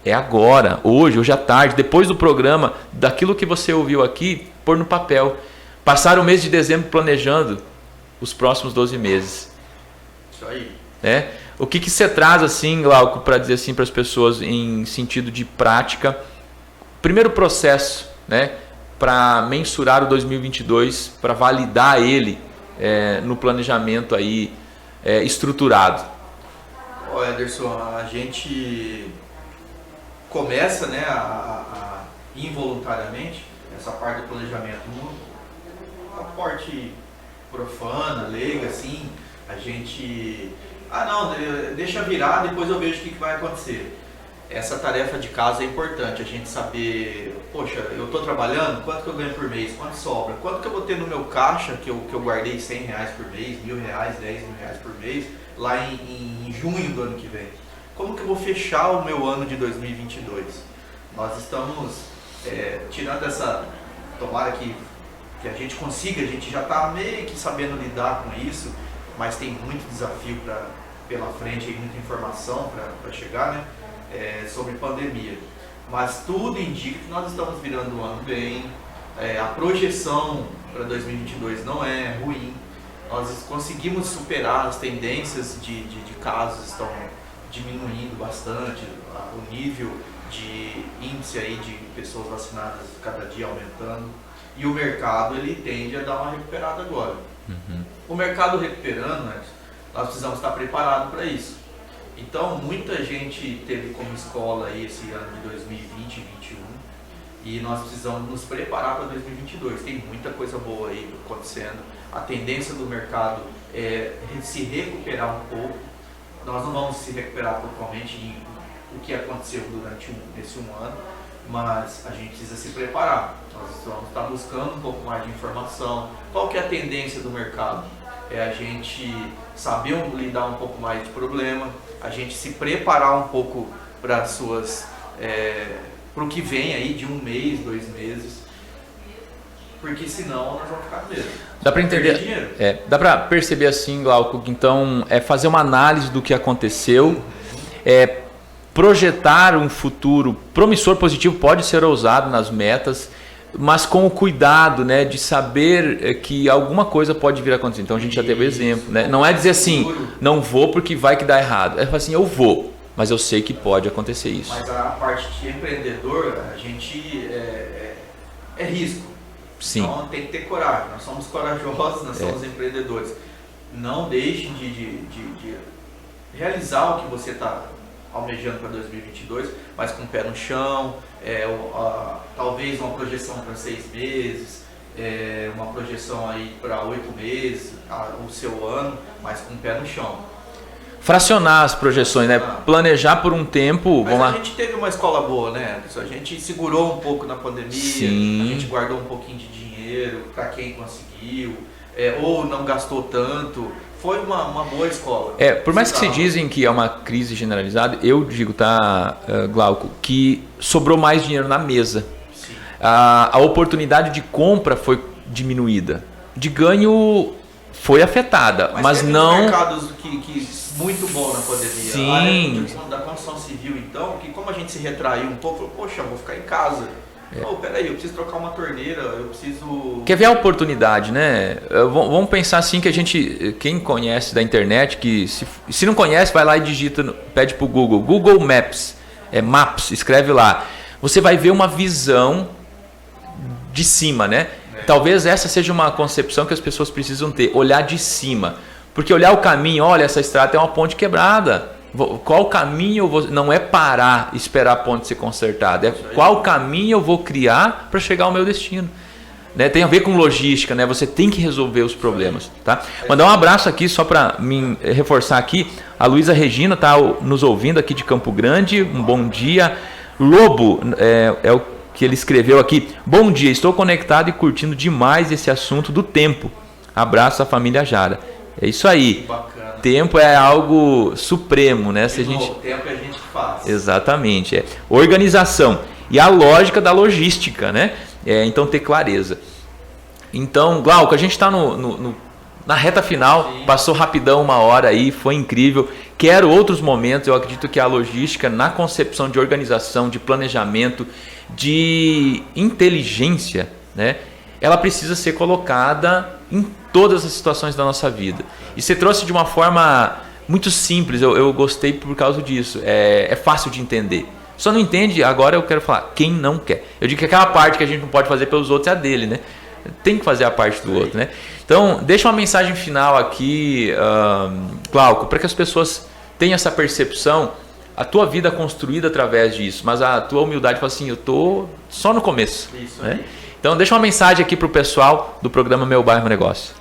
É agora, hoje à tarde, depois do programa, daquilo que você ouviu aqui, pôr no papel. Passar o mês de dezembro planejando os próximos 12 meses. Isso aí. O que você traz, assim, Glauco, para dizer assim para as pessoas em sentido de prática? Primeiro processo, né? Para mensurar o 2022, para validar ele no planejamento aí, estruturado. Ederson, a gente começa, né, involuntariamente, essa parte do planejamento, a parte profana, leiga, assim, a gente... deixa virar, depois eu vejo o que vai acontecer. Essa tarefa de casa é importante, a gente saber, poxa, eu estou trabalhando, quanto que eu ganho por mês, quanto sobra, quanto que eu vou ter no meu caixa, que eu guardei R$100 por mês, R$1.000, R$10.000 por mês, lá em junho do ano que vem. Como que eu vou fechar o meu ano de 2022? Nós estamos tirando essa, tomara que a gente consiga, a gente já está meio que sabendo lidar com isso, mas tem muito desafio pela frente, muita informação para chegar, né? Sobre pandemia, mas tudo indica que nós estamos virando o ano bem, a projeção para 2022 não é ruim, nós conseguimos superar as tendências de casos, estão diminuindo bastante, o nível de índice aí de pessoas vacinadas cada dia aumentando, e o mercado ele tende a dar uma recuperada agora. O mercado recuperando, nós precisamos estar preparados para isso. Então, muita gente teve como escola aí esse ano de 2020 e 2021 e nós precisamos nos preparar para 2022. Tem muita coisa boa aí acontecendo. A tendência do mercado é se recuperar um pouco. Nós não vamos se recuperar totalmente em o que aconteceu durante esse um ano, mas a gente precisa se preparar. Nós vamos estar buscando um pouco mais de informação. Qual que é a tendência do mercado? É a gente saber lidar um pouco mais de problema, a gente se preparar um pouco para o que vem aí de 1 mês, 2 meses, porque senão nós vamos ficar mesmo. Dá para entender? Dá para perceber assim, Glauco, que então fazer uma análise do que aconteceu, projetar um futuro promissor, positivo, pode ser ousado nas metas, mas com o cuidado, né, de saber que alguma coisa pode vir a acontecer. Então a gente já teve exemplo, né? Não é dizer assim, não vou porque vai que dá errado. É assim, eu vou, mas eu sei que pode acontecer isso. Mas a parte de empreendedor, a gente é risco. Sim. Então tem que ter coragem. Nós somos corajosos, nós somos empreendedores. Não deixem de realizar o que você está almejando para 2022, mas com o pé no chão, talvez uma projeção para 6 meses, uma projeção aí para 8 meses, o seu ano, mas com o pé no chão. Fracionar as projeções, né? Planejar por um tempo. Mas a gente teve uma escola boa, né? A gente segurou um pouco na pandemia, Sim. A gente guardou um pouquinho de dinheiro para quem conseguiu, ou não gastou tanto. Foi uma boa escola. Por mais que se dizem que é uma crise generalizada, eu digo, Glauco, que sobrou mais dinheiro na mesa. Sim. A oportunidade de compra foi diminuída. De ganho foi afetada, mas não... mercados que muito bom na pandemia. Sim. A área da construção civil, então, que como a gente se retraiu um pouco, falou, poxa, vou ficar em casa. Peraí, eu preciso trocar uma torneira, eu preciso... Quer ver a oportunidade, né? Vamos pensar assim que quem conhece da internet, que se não conhece, vai lá e digita, pede pro Google Maps, Maps, escreve lá. Você vai ver uma visão de cima, né? Talvez essa seja uma concepção que as pessoas precisam ter, olhar de cima. Porque olhar o caminho, olha, essa estrada tem uma ponte quebrada. Qual caminho eu vou... Não é parar e esperar a ponte ser consertada. É qual caminho eu vou criar para chegar ao meu destino. Né? Tem a ver com logística, né? Você tem que resolver os problemas. Tá? Mandar um abraço aqui, só para me reforçar aqui. A Luísa Regina está nos ouvindo aqui de Campo Grande. Um bom dia. Lobo, é o que ele escreveu aqui. Bom dia, estou conectado e curtindo demais esse assunto do tempo. Abraço à família Jara. É isso aí. Bacana. Tempo é algo supremo, né? Se a gente... O tempo é a gente que faz. Exatamente. Organização e a lógica da logística, né? Então ter clareza. Então, Glauco, a gente está na reta final. Sim. Passou rapidão, 1 hora aí, foi incrível. Quero outros momentos. Eu acredito que a logística na concepção de organização, de planejamento, de inteligência, né? Ela precisa ser colocada em todas as situações da nossa vida. E você trouxe de uma forma muito simples, eu gostei por causa disso. É fácil de entender. Só não entende, agora eu quero falar, quem não quer. Eu digo que aquela parte que a gente não pode fazer pelos outros é a dele, né? Tem que fazer a parte do outro, né? Então, deixa uma mensagem final aqui, Glauco, para que as pessoas tenham essa percepção, a tua vida construída através disso, mas a tua humildade fala assim, eu tô só no começo. Isso, né? Então, deixa uma mensagem aqui para o pessoal do programa Meu Bairro Negócio.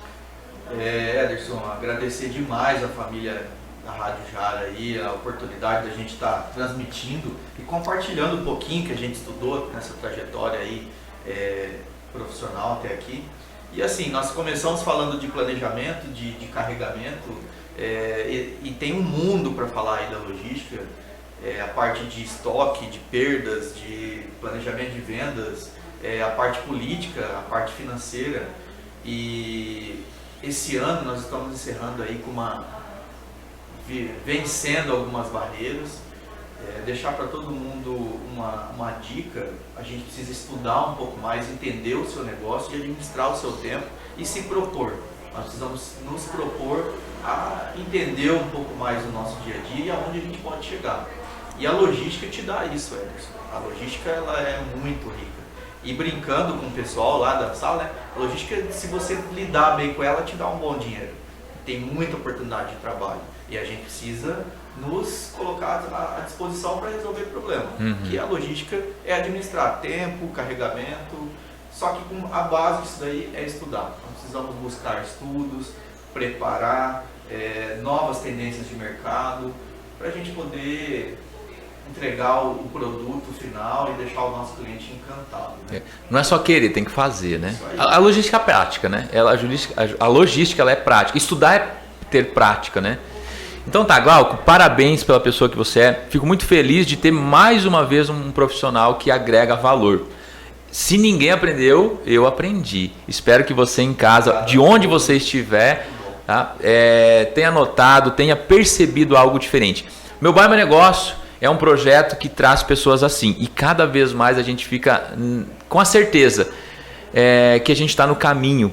Ederson, agradecer demais a família da Rádio Jara aí, a oportunidade da gente estar transmitindo e compartilhando um pouquinho que a gente estudou nessa trajetória aí profissional até aqui. E assim, nós começamos falando de planejamento, de carregamento, e tem um mundo para falar aí da logística, a parte de estoque, de perdas, de planejamento de vendas, a parte política, a parte financeira. E esse ano nós estamos encerrando aí vencendo algumas barreiras. Deixar para todo mundo uma dica: a gente precisa estudar um pouco mais, entender o seu negócio e administrar o seu tempo e se propor. Nós precisamos nos propor a entender um pouco mais o nosso dia a dia e aonde a gente pode chegar. E a logística te dá isso, Ederson. A logística ela é muito rica. E brincando com o pessoal lá da sala, né? A logística, se você lidar bem com ela, te dá um bom dinheiro. Tem muita oportunidade de trabalho. E a gente precisa nos colocar à disposição para resolver o problema. Que a logística é administrar tempo, carregamento, só que com a base disso daí é estudar. Nós precisamos buscar estudos, preparar novas tendências de mercado, para a gente poder entregar o produto final e deixar o nosso cliente encantado. Né? Não é só querer, tem que fazer, né? A logística é prática, né? A logística ela é prática. Estudar é ter prática, né? Então tá, Glauco, parabéns pela pessoa que você é. Fico muito feliz de ter mais uma vez um profissional que agrega valor. Se ninguém aprendeu, eu aprendi. Espero que você em casa, de onde você estiver, tá? Tenha notado, tenha percebido algo diferente. Meu Bairro Negócio é um projeto que traz pessoas assim. E cada vez mais a gente fica com a certeza que a gente está no caminho.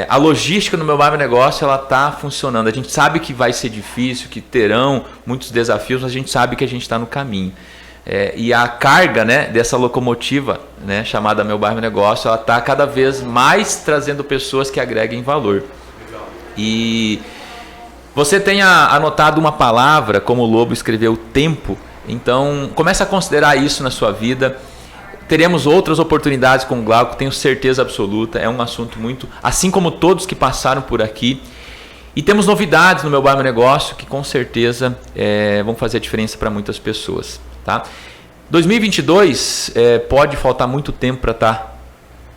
A logística no Meu Bairro Negócio ela está funcionando. A gente sabe que vai ser difícil, que terão muitos desafios, mas a gente sabe que a gente está no caminho. E a carga, né, dessa locomotiva, né, chamada Meu Bairro Negócio, ela está cada vez mais trazendo pessoas que agreguem valor. E você tenha anotado uma palavra, como o Lobo escreveu, tempo, então comece a considerar isso na sua vida. Teremos outras oportunidades com o Glauco, tenho certeza absoluta. É um assunto muito... Assim como todos que passaram por aqui. E temos novidades no Meu Bar Meu Negócio que com certeza vão fazer a diferença para muitas pessoas. Tá? 2022 pode faltar muito tempo para estar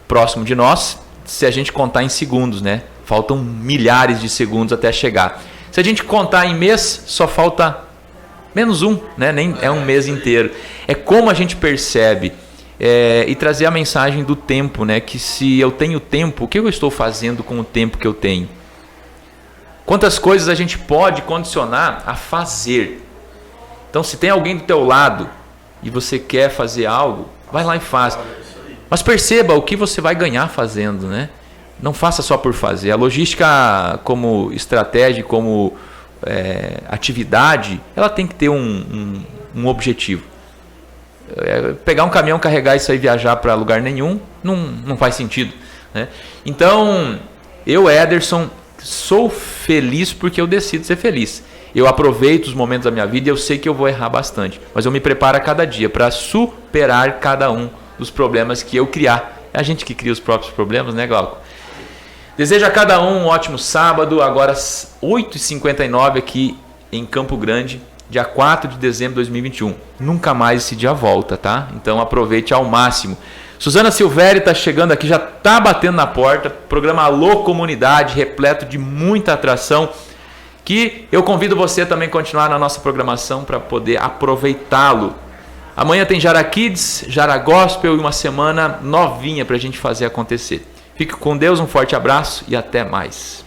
próximo de nós, se a gente contar em segundos, né? Faltam milhares de segundos até chegar. Se a gente contar em mês, só falta menos um, né? Nem é um mês inteiro. É como a gente percebe... e trazer a mensagem do tempo, né? Que se eu tenho tempo, o que eu estou fazendo com o tempo que eu tenho? Quantas coisas a gente pode condicionar a fazer? Então, se tem alguém do teu lado e você quer fazer algo, vai lá e faz. Mas perceba o que você vai ganhar fazendo, né? Não faça só por fazer. A logística como estratégia, como atividade, ela tem que ter um objetivo. Pegar um caminhão, carregar isso aí e viajar para lugar nenhum, não faz sentido, né? Então, eu, Ederson, sou feliz porque eu decido ser feliz. Eu aproveito os momentos da minha vida e eu sei que eu vou errar bastante, mas eu me preparo a cada dia para superar cada um dos problemas que eu criar. É a gente que cria os próprios problemas, né, Glauco? Desejo a cada um ótimo sábado, agora às 8h59 aqui em Campo Grande. Dia 4 de dezembro de 2021. Nunca mais esse dia volta, tá? Então aproveite ao máximo. Suzana Silvério está chegando aqui, já está batendo na porta. Programa Alô Comunidade, repleto de muita atração. Que eu convido você também a continuar na nossa programação para poder aproveitá-lo. Amanhã tem Jara Kids, Jara Gospel e uma semana novinha para a gente fazer acontecer. Fique com Deus, um forte abraço e até mais.